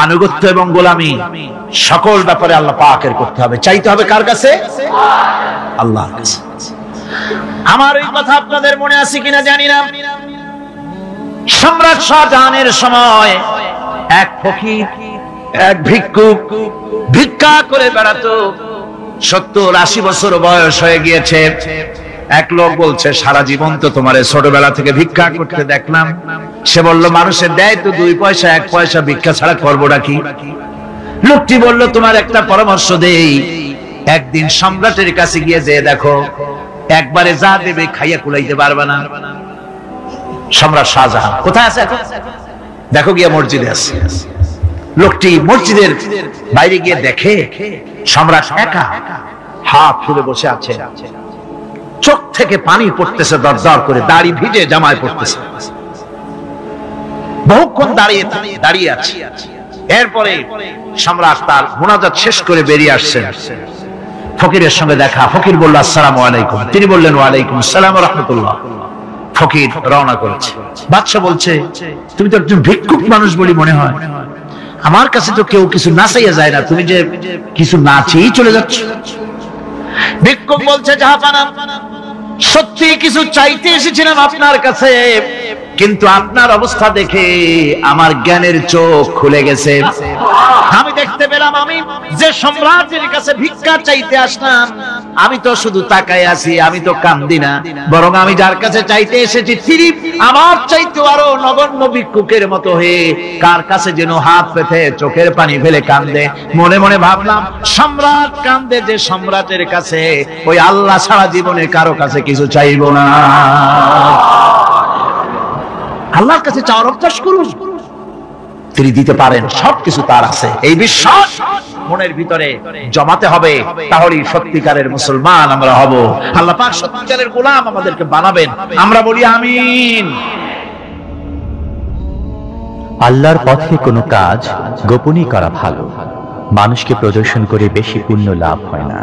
আনুগত্য এবং গোলামি সকল ব্যাপারে আল্লাহ পাকের করতে হবে, চাইতে হবে কার কাছে? আল্লাহর কাছে। আমার এই কথা আপনাদের মনে আছে কিনা জানি না। সম্রাট শাহজাহানের সময় এক ফকির, এক ভিক্ষুক ভিক্ষা করে বেড়াতো। 70-80 বছর বয়স হয়ে গিয়েছে। এক লোক বলছে, সারা জীবন তো তোমারে ছোটবেলা থেকে ভিক্ষা করতে দেখলাম। সে বলল, মানুষের দেয় তো 2 পয়সা 1 পয়সা, ভিক্ষা ছাড়া করবোটা কি? লোকটি বলল, তোমার একটা পরামর্শ দেই, একদিন সম্রাটের কাছে গিয়ে যে দেখো, একবারে যা দেবে খাইয়া কুলাইতে পারবে না। সম্রাট শাহজাহান কোথায় আছে? দেখো গিয়া মসজিদে আছে। লোকটি মসজিদের বাইরে গিয়ে দেখে সম্রাট একা হাত তুলে বসে আছে, চোখ থেকে পানি পড়তেছে দরদর করে, দাড়ি ভিজে জামায় পড়তেছে। বহুক্ষণ দাঁড়িয়ে আছে। এরপরে সম্রাট তার মুনাজাত শেষ করে বেরিয়ে আসছেন। ফকিরের সঙ্গে দেখা। ফকির বলল, আসসালামু আলাইকুম। তিনি বললেন, ওয়ালাইকুম আসসালাম ওয়া রাহমাতুল্লাহ। ফকির রওনা করেছে। বাদশা বলছে, তুমি তো একজন ভিক্ষুক মানুষ বলি মনে হয়, আমার কাছে তো কেউ কিছু না চাইয়া যায় না, তুমি যে কিছু না চেয়েই চলে যাচ্ছ। ভিক্ষুক বলছে, জাহাপানা, সত্যি কিছু চাইতে এসেছিলাম আপনার কাছে, কিন্তু আপনার অবস্থা দেখে আমার জ্ঞানের চোখ খুলে গেছে। আমি দেখতে পেলাম আমি যে সম্রাটের কাছে ভিক্ষা চাইতে আসলাম, আমি তো শুধু তাকায় আছি, আমি তো কান্দি না, বরং আমি যার কাছে চাইতে এসেছি তিনি আমার চাইতে আরো নগণ্য ভিক্ষুকের মতো হয়ে কার কাছে যেন হাত পেতে চোখের পানি ফেলে কান্দে। মনে মনে ভাবলাম, সম্রাট কান্দে যে সম্রাটের কাছে, ওই আল্লাহ সারা জীবনে কারো কাছে কিছু চাইব না। আল্লাহর কাছে চাওয়ার অভ্যাস করুন, তিনি দিতে পারেন, সবকিছু তার আছে, এই বিশ্বাস মনের ভিতরে জমাতে হবে, তাহলেই সত্যিকারের মুসলমান আমরা হব। আল্লাহ পাক সত্যিকারের গোলাম আমাদেরকে বানাবেন, আমরা বলি আমিন। আল্লাহর পথে কোনো কাজ গোপনই করা ভালো, মানুষকে প্রদর্শন করে বেশি পুণ্য লাভ হয় না।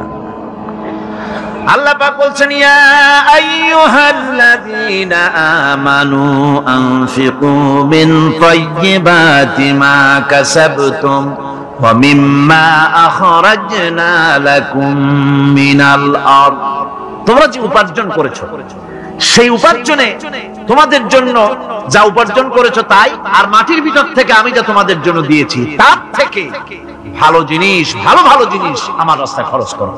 আল্লাহ পাক বলছেন, ইয়া আইয়ুহাল্লাযীনা আমানু আনফিকু মিন তাইয়্যিবাতি মা কাসাবতুম ওয়া মিম্মা আখরাজনা লাকুম মিনাল আরদ। তোমরা যে উপার্জন করেছো, সেই উপার্জনে তোমাদের জন্য যা উপার্জন করেছো তাই, আর মাটির ভিতর থেকে আমি যা তোমাদের জন্য দিয়েছি তার থেকে ভালো জিনিস, ভালো ভালো জিনিস আমার রাস্তায় খরচ করো।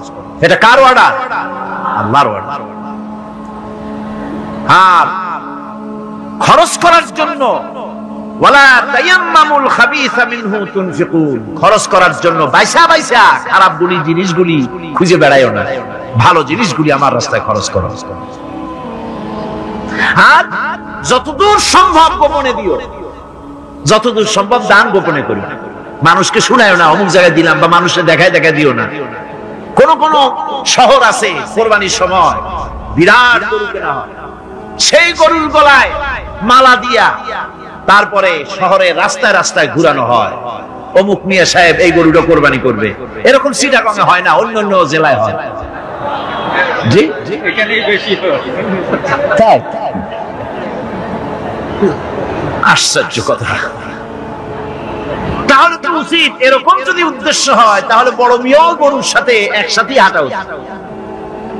এটা কার অর্ডার? আল্লাহর অর্ডার। আর খরচ করার জন্য ওয়ালা তায়াম্মামুল খাবিসা মিনহু তুনফিকুন, খরচ করার জন্য বাইসা বাইসা খারাপ জিনিসগুলি খুঁজে বেড়াইও না, ভালো জিনিসগুলি আমার রাস্তায় খরচ করো। আর যতদূর সম্ভব গোপনে দিও, যতদূর সম্ভব দান গোপনে করি, মানুষকে শুনায়ও না, অমুক জায়গায় দিলাম, বা মানুষের দেখায় দেখায় দিও না। কোন কোন শহর আছে কোরবানির সময় বিরাট গরু কেনা হয়, সেই গরুর গলায় মালা দিয়া তারপরে শহরের রাস্তায় রাস্তায় ঘুরানো হয়, অমুক মিয়া সাহেব এই গরুটা কোরবানি করবে। এরকম চিটাগংয়ে হয় না, অন্য অন্য জেলায় হয়। জি, এখানেই বেশি হয়। তাই? আশ্চর্য কথা। তাহলে তো উচিত, এরকম যদি উদ্দেশ্য হয় তাহলে বড় মিয়া গরুর সাথে একসাথেই হাঁটা উচিত,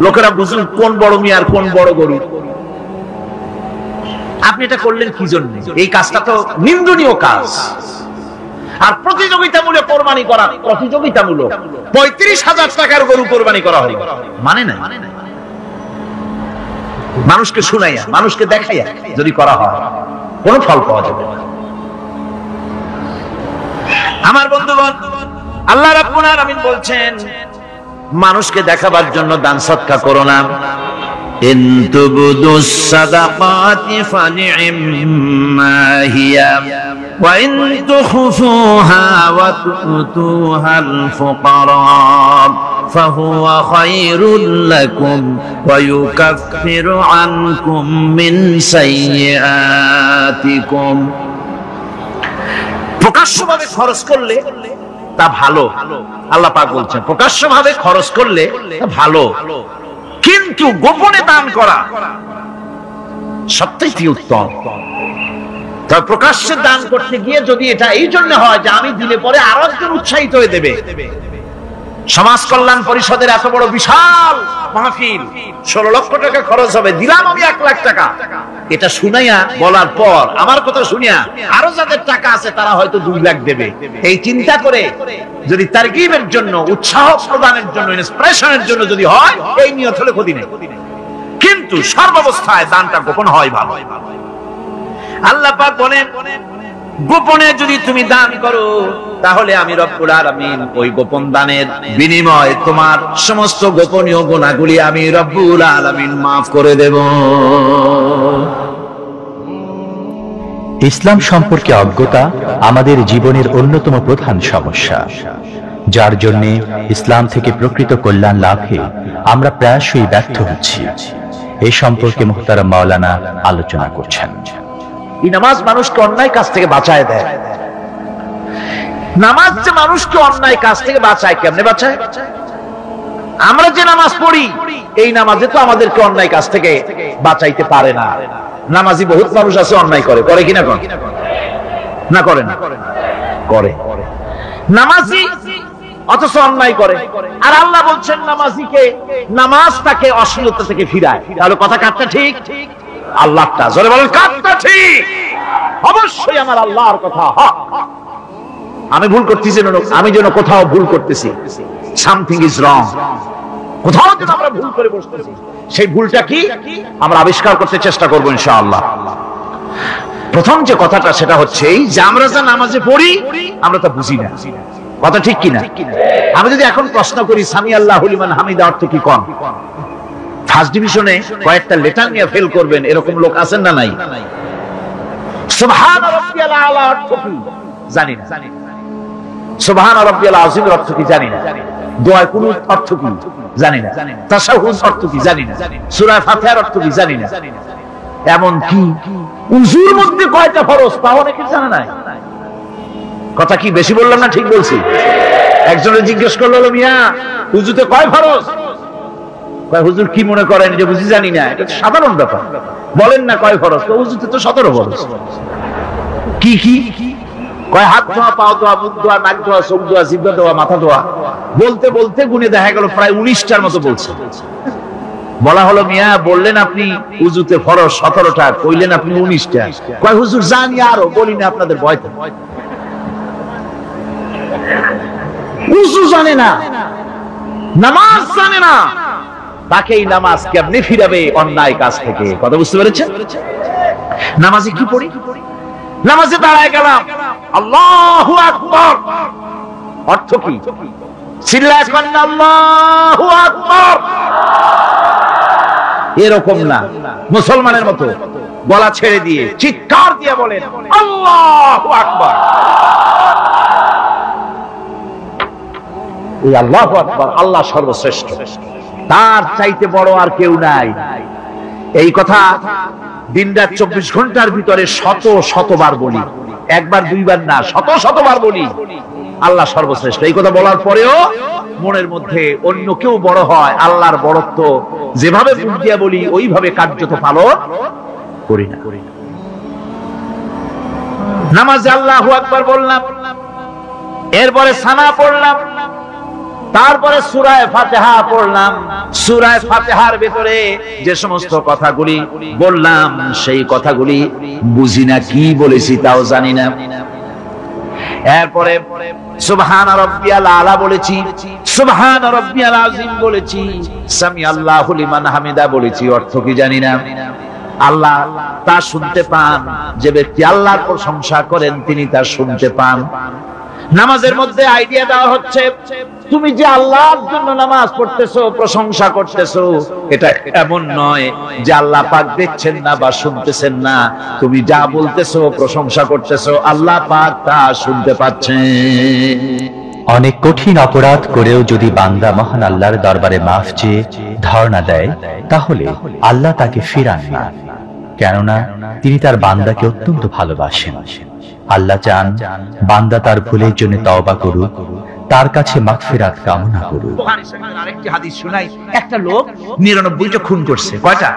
লোকেরা বুঝুন কোন বড় মিয়া আর কোন বড় গরু। আপনি এটা করলেন কি জন্য? এই কাজটা তো নিন্দনীয় কাজ। আর প্রতিযোগিতামূলক কোরবানি করা, প্রতিযোগিতামূলক ৩৫,০০০ টাকার গরু কোরবানি করা হয়, মানে না। মানুষকে শুনাইয়া, মানুষকে দেখাইয়া যদি করা হয় কোন ফল পাওয়া যাবে না। আমার বন্ধুগণ, আল্লাহ রাব্বুল আলামিন বলছেন, মানুষকে দেখাবার জন্য দান সদকা করো না। ইন তুবদুস সাদাকাতি ফানি'ম্মা হিয়া ওয়া ইন তুখফুহা ওয়া তুতুহাল ফুকারা ফাহুয়া খায়রুল লাকুম ওয়া ইউকাফিরু আনকুম মিন সাইয়্যাতিকুম। প্রকাশ্যভাবে খরচ করলে তা ভালো, আল্লাহ পাক বলছেন প্রকাশ্যভাবে খরচ করলে তা ভালো, কিন্তু গোপনে দান করা সবথেকে উত্তম। তবে প্রকাশ্যে দান করতে গিয়ে যদি এটা এই জন্য হয় যে আমি দিলে পরে আরো একজন উৎসাহিত হয়ে দেবে, সমাজ কল্যাণ পরিষদের এত বড় বিশাল মাহফিল, 16 লক্ষ টাকা খরচ হবে, দিলাম আমি 1 লাখ টাকা, এটা শুনাইয়া বলার পর আমার কথা শুনিয়া আরো যাদের টাকা আছে তারা হয়তো 2 লাখ দেবে, এই চিন্তা করে যদি তারগিবের জন্য, উৎসাহ প্রদানের জন্য, ইন্সপিরেশনের জন্য যদি হয়, এই নিয়ত হলে ক্ষতি নেই। কিন্তু সর্বাবস্থায় দানটা গোপন হয় ভালো। আল্লাহ পাক বলেন, গোপনে যদি তুমি দান করো তাহলে আমি রব্বুল আলামিন ওই গোপন দানের বিনিময়ে তোমার সমস্ত গোপনীয় গুনাহগুলি আমি রব্বুল আলামিন মাফ করে দেব। ইসলাম সম্পর্কে অজ্ঞতা আমাদের জীবনের অন্যতম প্রধান সমস্যা, যার জন্য ইসলাম থেকে প্রকৃত কল্যাণ লাভে আমরা প্রায়শই ব্যর্থ হচ্ছি। এই সম্পর্কে মুহতারাম মাওলানা আলোচনা করছেন। এই নামাজ মানুষকে অন্যায় কাজ থেকে বাঁচায় দেয়। নামাজ যে মানুষকে অন্যায় কাজ থেকে বাঁচায়, কেমনে বাঁচায়? আমরা যে নামাজ পড়ি এই নামাজে তো আমাদেরকে অন্যায় কাজ থেকে বাঁচাইতে পারে না। নামাজি বহুত মানুষ আছে অন্যায় করে, করে কিনা? না করে না, করে। নামাজি অথচ অন্যায় করে। আর আল্লাহ বলছেন নামাজিকে, নামাজ তাকে অশ্লীলতা থেকে ফিরায়। তাহলে কথা কাটটা ঠিক? আল্লাহটা জোরে বলেন কাটটা ঠিক? অবশ্যই আমার আল্লাহর কথা হক। আমি ভুল করতেছি না, আমি যেন কোথাও ভুল করতেছি, সামথিং ইজ রং, কোথাও যেন আমরা ভুল করে বসতেছি, সেই ভুলটা কি আমরা আবিষ্কার করতে চেষ্টা করব ইনশাআল্লাহ। প্রথম যে কথাটা সেটা হচ্ছে এই যে আমরা যা নামাজে পড়ি আমরা তা বুঝি না। কথা ঠিক কিনা? আমি যদি এখন প্রশ্ন করি সামি আল্লাহু লিমান হামিদা অর্থ কি কোন, ফার্স্ট ডিভিশনে কয়েকটা লেটার নিয়ে ফেল করবেন এরকম লোক আছেন না নাই? সুবহান রাব্বিয়াল আলা অর্থ কি জানি না, সুবহান রাব্বিয়াল আযীমের অর্থ কি জানি না, দোয়া কুনুত অর্থ কি জানি না, তাশাহুদ অর্থ কি জানি না, সূরা ফাতিহার অর্থ কি জানি না, এমন কি উযুর মধ্যে কয়টা ফরজ তা অনেকে জানে না। কথা কি বেশি বললাম না ঠিক বলছি? একজনে জিজ্ঞেস করলো, মিয়া উযুতে কয় ফরজ? কয় হুজুর কি মনে করেন যে বুঝি জানি না? এটা সাধারণ ব্যাপার, বলেন না কয় ফরজ? তো উযুতে তো 17 ফরজ। কি কি কয়? হাত ধোয়া, পা ধোয়া, মুখ ধোয়া, নাক ধোয়া, চোখ ধোয়া, জিহ্বা ধোয়া, মাথা ধোয়া। বলতে বলতে গুণে দেখা গেল প্রায় 19টার মতো বলছে। বলা হলো, মিয়া বললেন আপনি উযুতে ফরজ 17টা, কইলেন আপনি 19টা। কয় হুজুর জানি আরো, বলি না আপনাদের ভয়তে। উযু জানে না, নামাজ জানে না, তাকেই নামাজ কেমনে ফিরাবে অন্যায় কাজ থেকে? কথা বুঝতে পেরেছেন? নামাজে কি পড়ি? নামাজে দাঁড়ায় গেলাম, আল্লাহু আকবার অর্থ কি? চিল্লায় বলেন আল্লাহু আকবার। এরকম না, মুসলমানের মতো গলা ছেড়ে দিয়ে চিৎকার দিয়ে বলেন আল্লাহু আকবার। এই আল্লাহু আকবার, আল্লাহ সর্বশ্রেষ্ঠ, তার চাইতে বড় আর কেউ নাই। এই কথা দিনরাত 24 ঘন্টার ভিতরে শত শতবার বলি, একবার দুইবার না, শত শতবার বলি আল্লাহ সর্বশ্রেষ্ঠ। এই কথা বলার পরেও মনের মধ্যে অন্য কেউ বড় হয়, আল্লাহর বড়ত্ব যেভাবে মুখ দিয়া বলি ওইভাবে কার্যত পালন করি না। নামাজে আল্লাহু আকবার বললাম, এরপরে সানা পড়লাম, তারপরে সূরা ফাতিহা পড়লাম। সূরা ফাতিহার ভিতরে যে সমস্ত কথাগুলি বললাম সেই কথাগুলি বুঝি না, কি বলেছি তাও জানি না। এরপরে সুবহান রাব্বিয়াল আলা বলেছি, সুবহান রাব্বিয়াল আযীম বলেছি, সামি আল্লাহু লিমান হামিদা বলেছি, অর্থ কি জানি না। আল্লাহ তা শুনতে পান, যে ব্যক্তি আল্লাহর প্রশংসা করেন তিনি তা শুনতে পান। নামাজের মধ্যে আইডিয়া দেওয়া হচ্ছে, তুমি যে আল্লাহর জন্য নামাজ পড়তেছো, প্রশংসা করতেছো, এটা এমন নয় যে আল্লাহ পাক দেখছেন না বা শুনতেছেন না। তুমি যা বলতেছো, প্রশংসা করতেছো, আল্লাহ পাক তা শুনতে পাচ্ছেন। অনেক কঠিন অপরাধ করেও যদি বান্দা মহান আল্লাহর দরবারে মাফ চেয়ে ধর্ণা দেয়, তাহলে আল্লাহ তাকে ফিরান না, কেননা তিনি তার বান্দাকে অত্যন্ত ভালোবাসেন। আল্লাহ চান বান্দা তার ভুলের জন্য তওবা করুক, তার কাছে মাগফিরাত কামনা করুক। বুখারী শরীফের আরেকটি হাদিস শুনাই। একটা লোক 99টা খুন করছে। কয়টা?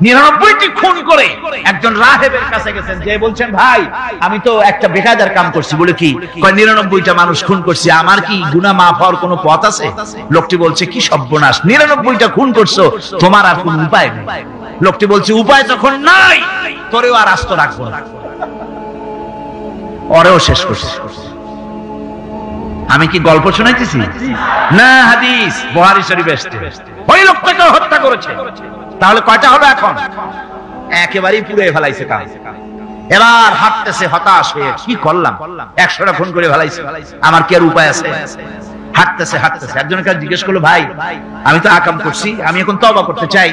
99টি খুন করে একজন রাহেবের কাছে গেছেন, যে বলছেন, ভাই আমি তো একটা বেকায়দার কাম করছি। বলে কি? কয় 99টা মানুষ খুন করছি, আমার কি গুনাহ মাফ হওয়ার কোনো পথ আছে? লোকটি বলছে, কি সর্বনাশ, 99টা খুন করছো, তোমার আর কোনো উপায় নেই। লোকটি বলছে, উপায় যখন নাই তোরেও আর আস্ত রাখবো না, ওরেও শেষ করছি। আমি কি গল্প শোনাইতেছি না? হাদিস বুখারী শরীফে এসেছে, ওই লোকটাকে হত্যা করেছে। তাহলে কয়টা হলো এখন? একেবারেই পুড়ে ফেলাইছে কাজ। এবার হাঁটতেছে হতাশ হয়ে, কি করলাম, 100টা খুন করে ফেলাইছে, আমার কি আর উপায় আছে? হাঁটতেছে হাঁটতেছে একজনের কাছে জিজ্ঞেস করলো, ভাই আমি তো আকাম করছি, আমি এখন তওবা করতে চাই,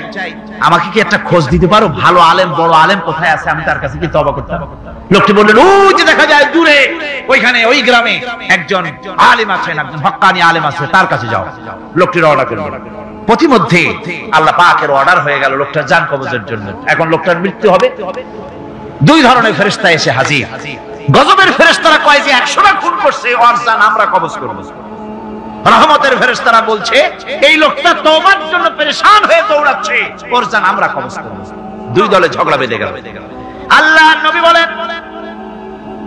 আমাকে কি একটা খোঁজ দিতে পারো? ভালো আলেম, বড় আলেম কোথায় আছে, আমি তার কাছে কি তওবা করতে পারবো? লোকটি বললেন, ওই যে দেখা যায় দূরে, ওইখানে ওই গ্রামে একজন আলেম আছেন, একজন হক্কানি আলেম আছে, তার কাছে যাও। লোকটির অর্ডার করলো। প্রতিমধ্যে আল্লাহ পাকের অর্ডার হয়ে গেল লোকটার জান কবজের জন্য। এখন লোকটার মৃত্যু হবে। 2 ধরনের ফেরেশতা এসে হাজির। গজবের ফেরেশতারা কয় যে 100টা খুন করছে, ওর জান আমরা কবজ করব। রহমতের ফেরেশতারা বলছে, এই লোকটা তওবার জন্য পেরেশান হয়ে দৌড়াচ্ছে, ওর জান আমরা কবজ করব। 2 দলে ঝগড়া বেঁধে গেল। আল্লাহর নবী বলেন,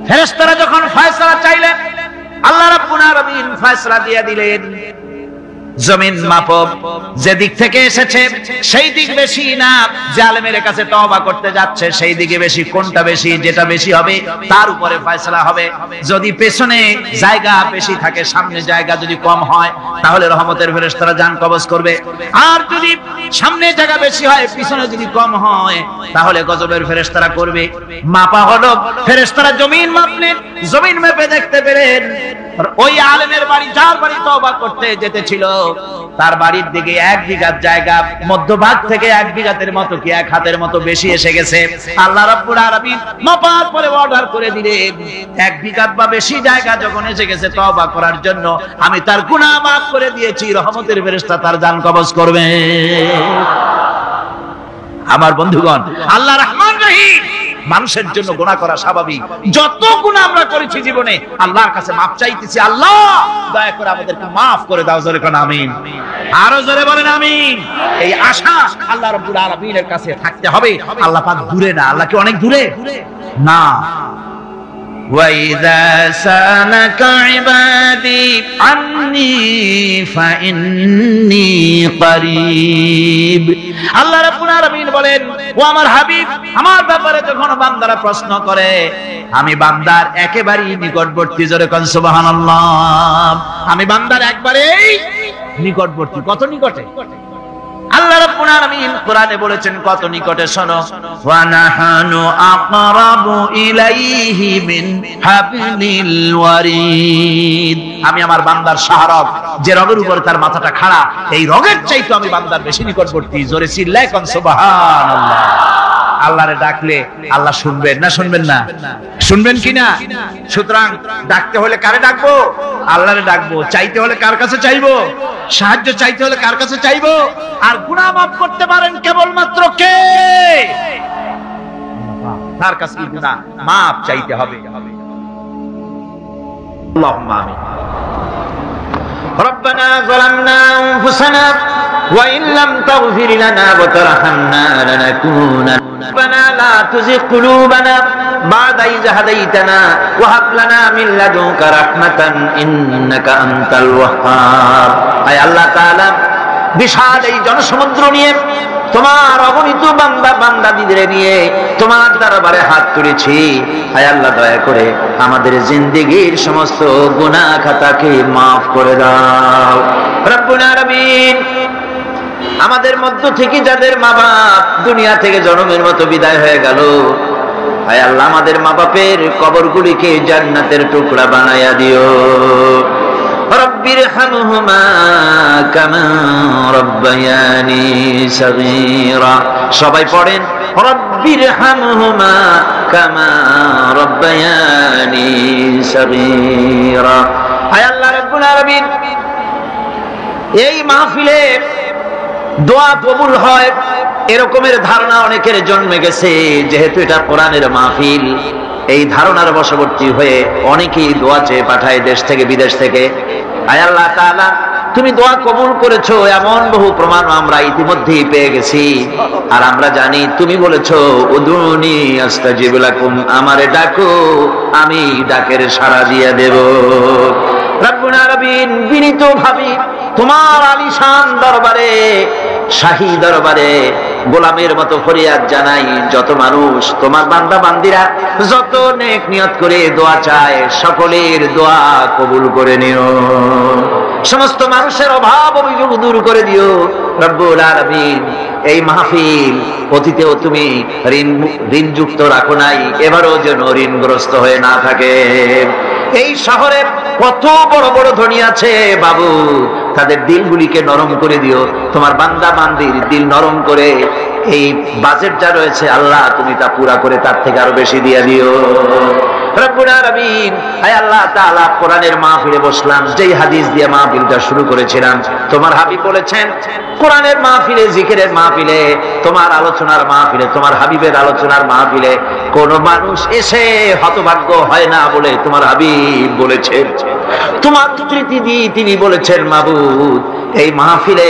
ফেরেশতারা যখন ফয়সালা চাইলেন, আল্লাহ রাব্বুল আলামিন ফয়সালা দিয়ে দিলেন, জমিন মাপো, যে দিক থেকে এসেছে সেই দিক বেশি না, জালেমের কাছে তওবা করতে যাচ্ছে সেই দিকে বেশি। কোনটা বেশি? যেটা বেশি হবে তার উপরে ফয়সালা হবে। যদি পেছনে জায়গা বেশি থাকে, সামনে জায়গা যদি কম হয়, তাহলে রহমতের ফেরেশতারা জান কবজ করবে। আর যদি সামনে জায়গা বেশি হয়, পিছনে যদি কম হয়, তাহলে গজবের ফেরেশতারা করবে। মাপা হলো, ফেরেশতারা জমিন মাপলেন, জমিন মেপে দেখতে পেলেন ওই আলেমের বাড়ি, যার বাড়ি তওবা করতে যেতেছিল, তার বাড়ির দিকে 1 বিঘাত জায়গা মধ্যভাগ থেকে 1 বিঘাতের মতো কি 1 হাতের মতো বেশি এসে গেছে। আল্লাহ রাব্বুল আলামিন মাপার পরে অর্ডার করে দিলেন, 1 বিঘাত বা বেশি জায়গা যখন এসে গেছে তওবা করার জন্য, আমি তার গুনাহ মাফ করে দিয়েছি, রহমতের ফেরেশতা তার জান কবজ করবে। আমার বন্ধুগণ, আল্লাহ রহমান রহিম। মানুষের জন্য গুনাহ করা স্বাভাবিক। যত গুনাহ আমরা করেছি জীবনে, আল্লাহর কাছে মাফ চাইতেছি, আল্লাহ দয়া করে আমাদেরকে মাফ করে দাও। জোরে কোন আমিন, আরো জোরে বলেন আমিন। এই আশা আল্লাহ রাব্বুল আলামিনের কাছে থাকতে হবে। আল্লাহ পাক দূরে না, আল্লাহ কি অনেক দূরে? না। وَإِذَا سَأَلَكَ عِبَادِي عَنِّي فَإِنِّي قَرِيبٌ। আল্লাহ রাব্বুল আলামিন বলেন, ও আমার হাবিব, আমার ব্যাপারে যখন বান্দারা প্রশ্ন করে, আমি বান্দার একেবারেই নিকটবর্তী। জোরে কোন সুবহানাল্লাহ। আমি বান্দার একবারেই নিকটবর্তী। কত নিকটে? আল্লাহ রাব্বুল আলামিন কোরআনে বলেছেন কত নিকটে, শোনো, ওয়া নাহানু আকরাবু ইলাইহি মিন হাবলিল ওয়ারিদ। আমি আমার বান্দার শাহরগ, যে রগের উপরে তার মাথাটা খাড়া, এই রগের চাইতে আমি বান্দার বেশি নিকটবর্তী। জোরে চিল্লায় কোন সুবহানাল্লাহ। আল্লাহরে ডাকলে আল্লাহ শুনবেন না? শুনবেন না? শুনবেন কিনা? সুতরাং ডাকতে হলে কারে ডাকবো? আল্লাহরে ডাকবো। চাইতে হলে কার কাছে চাইবো? সাহায্য চাইতে হলে কার কাছে চাইবো? আর গুনাহ মাফ করতে পারেন কেবলমাত্র কে? তার কাছে গুনাহ মাফ চাইতে হবে। আল্লাহুম্মা আমিন। রব্বানা যালামনা আনফুসানা ওয়া ইন লাম তাগফির লানা ওয়া তারহামনা লানাকুনা। ربنا لا تزغ قلوبنا بعد إذ هديتنا وهب لنا من لدنك رحمة إنك أنت الوهاب। আয় আল্লাহ তাআলা, বিশাল এই জনসমুদ্র নিয়ে, তোমার অগণিত বান্দা বান্দাদের নিয়ে তোমার দরবারে হাত তুলেছি। আয় আল্লাহ, দয়া করে আমাদের জিন্দেগীর সমস্ত গুনাহ খাতাকে মাফ করে দাও। রব্বুল আলামিন, আমাদের মধ্য থেকে যাদের মা বাপ দুনিয়া থেকে জন্মের মতো বিদায় হয়ে গেল, আয় আল্লাহ, আমাদের মা বাপের কবরগুলিকে জান্নাতের টুকরা বানায়া দিও। রব্বিরহামহুমা কামা রব্বায়ানি সগীরা। সবাই পড়েন, রব্বিরহামহুমা কামা রব্বায়ানি সগীরা। আয় আল্লাহ রাব্বুল আলামিন, এই মাহফিলে দোয়া কবুল হয় এরকমের ধারণা অনেকের জন্মে গেছে। যেহেতু এটা কোরআনের মাহফিল, এই ধারণার বশবর্তী হয়ে অনেকেই দোয়া চেয়ে পাঠায় দেশ থেকে বিদেশ থেকে। আয় আল্লাহ তাআলা, তুমি দোয়া কবুল করেছো এমন বহু প্রমাণ আমরা ইতিমধ্যেই পেয়ে গেছি। আর আমরা জানি তুমি বলেছো, উদুনি আস্তাজিব লাকুম, আমারে ডাকো, আমি ডাকের সাড়া দিয়ে দেব। রব্বুল আলামিন, বিনীত ভাবে তোমার আলিশান দরবারে, শাহী দরবারে গোলামের মতো ফরিয়াদ জানাই, যত মানুষ তোমার বান্দা বান্দিরা যত নেক নিয়ত করে দোয়া চায়, সকলের দোয়া কবুল করে নিও। সমস্ত মানুষের অভাব অভিযোগ দূর করে দিও রব্বুল আলামিন। এই মাহফিল অতীতেও তুমি ঋণযুক্ত রাখো নাই, এবারও যেন ঋণগ্রস্ত হয়ে না থাকে। এই শহরে কত বড় বড় ধনী আছে বাবু, তাদের দিলগুলিকে নরম করে দিও। তোমার বান্দা বান্দির দিল নরম করে এই বাজেট যা রয়েছে আল্লাহ, তুমি তা পুরা করে তার থেকে আরো বেশি দিয়ে দিও রব্বুল আলামিন। আয় আল্লাহ তাআলা, কোরআনের মাহফিলে বসলাম, যেই হাদিস দিয়ে মাহফিলটা শুরু করেছিলাম, তোমার হাবিব বলেছেন, কোরআনের মাহফিলে, জিকিরের মাহফিলে, তোমার আলোচনার মাহফিলে, তোমার হাবিবের আলোচনার মাহফিলে কোন মানুষ এসে হতভাগ্য হয় না বলে তোমার হাবিব বলেছেন। তোমার তৃতীয় দিয়ে তিনি বলেছেন, মাবুদ, এই মাহফিলে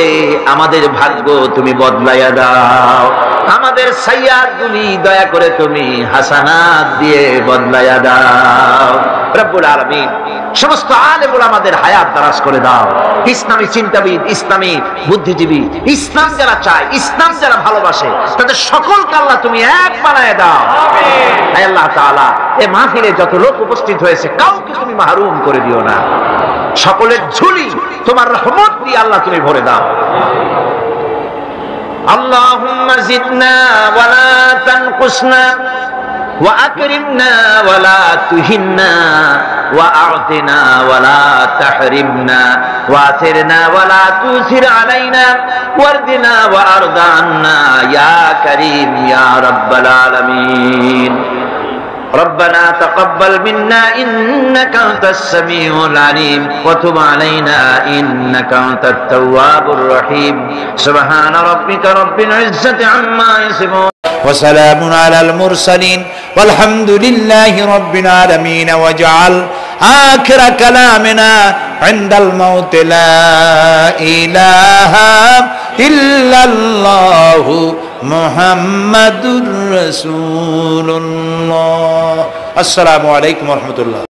আমাদের ভাগ্য তুমি বদলাইয়া দাও, আমাদের সাইয়্যাত গুলি দয়া করে তুমি হাসানাত দিয়ে বদলাইয়া দাও রব্বুল আলামিন। সমস্ত আলেম ওলামাদের হায়াত দারাজ করে দাও, ইসলামী চিন্তাবিদ, ইসলামী বুদ্ধিজীবী, ইসলাম যারা চায়, ইসলাম যারা ভালোবাসে, তাদের সকলকে আল্লাহ তুমি এক বানায় দাও। আয় আল্লাহ তাআলা, এই মাহফিলে যত লোক উপস্থিত হয়েছে কাউকে তুমি মাহরুম করে দিও না, সকলের ঝুলি তোমার রহমত দিয়ে আল্লাহ তুমি ভরে দাও। আল্লাহুম্মা জিদনা ওয়া লা তানকুসনা ওয়া আকরিমনা ওয়া লা তুহিন্না ওয়া আ'তিনা ওয়া লা তাহরিমনা ওয়া আথিরনা ওয়া লা তুসির আলাইনা ওয়ারদিনা ওয়া আরদা আন্না ইয়া কারীম ইয়া রাব্বাল আলামিন। ربنا تقبل منا إنك أنت السميع العليم وتب علينا إنك أنت التواب الرحيم سبحان ربك رب العزة عما يصفون وسلام على المرسلين والحمد لله رب العالمين واجعل آخر كلامنا عند الموت لا إله إلا الله محمد رسول الله। السلام عليكم ورحمة الله।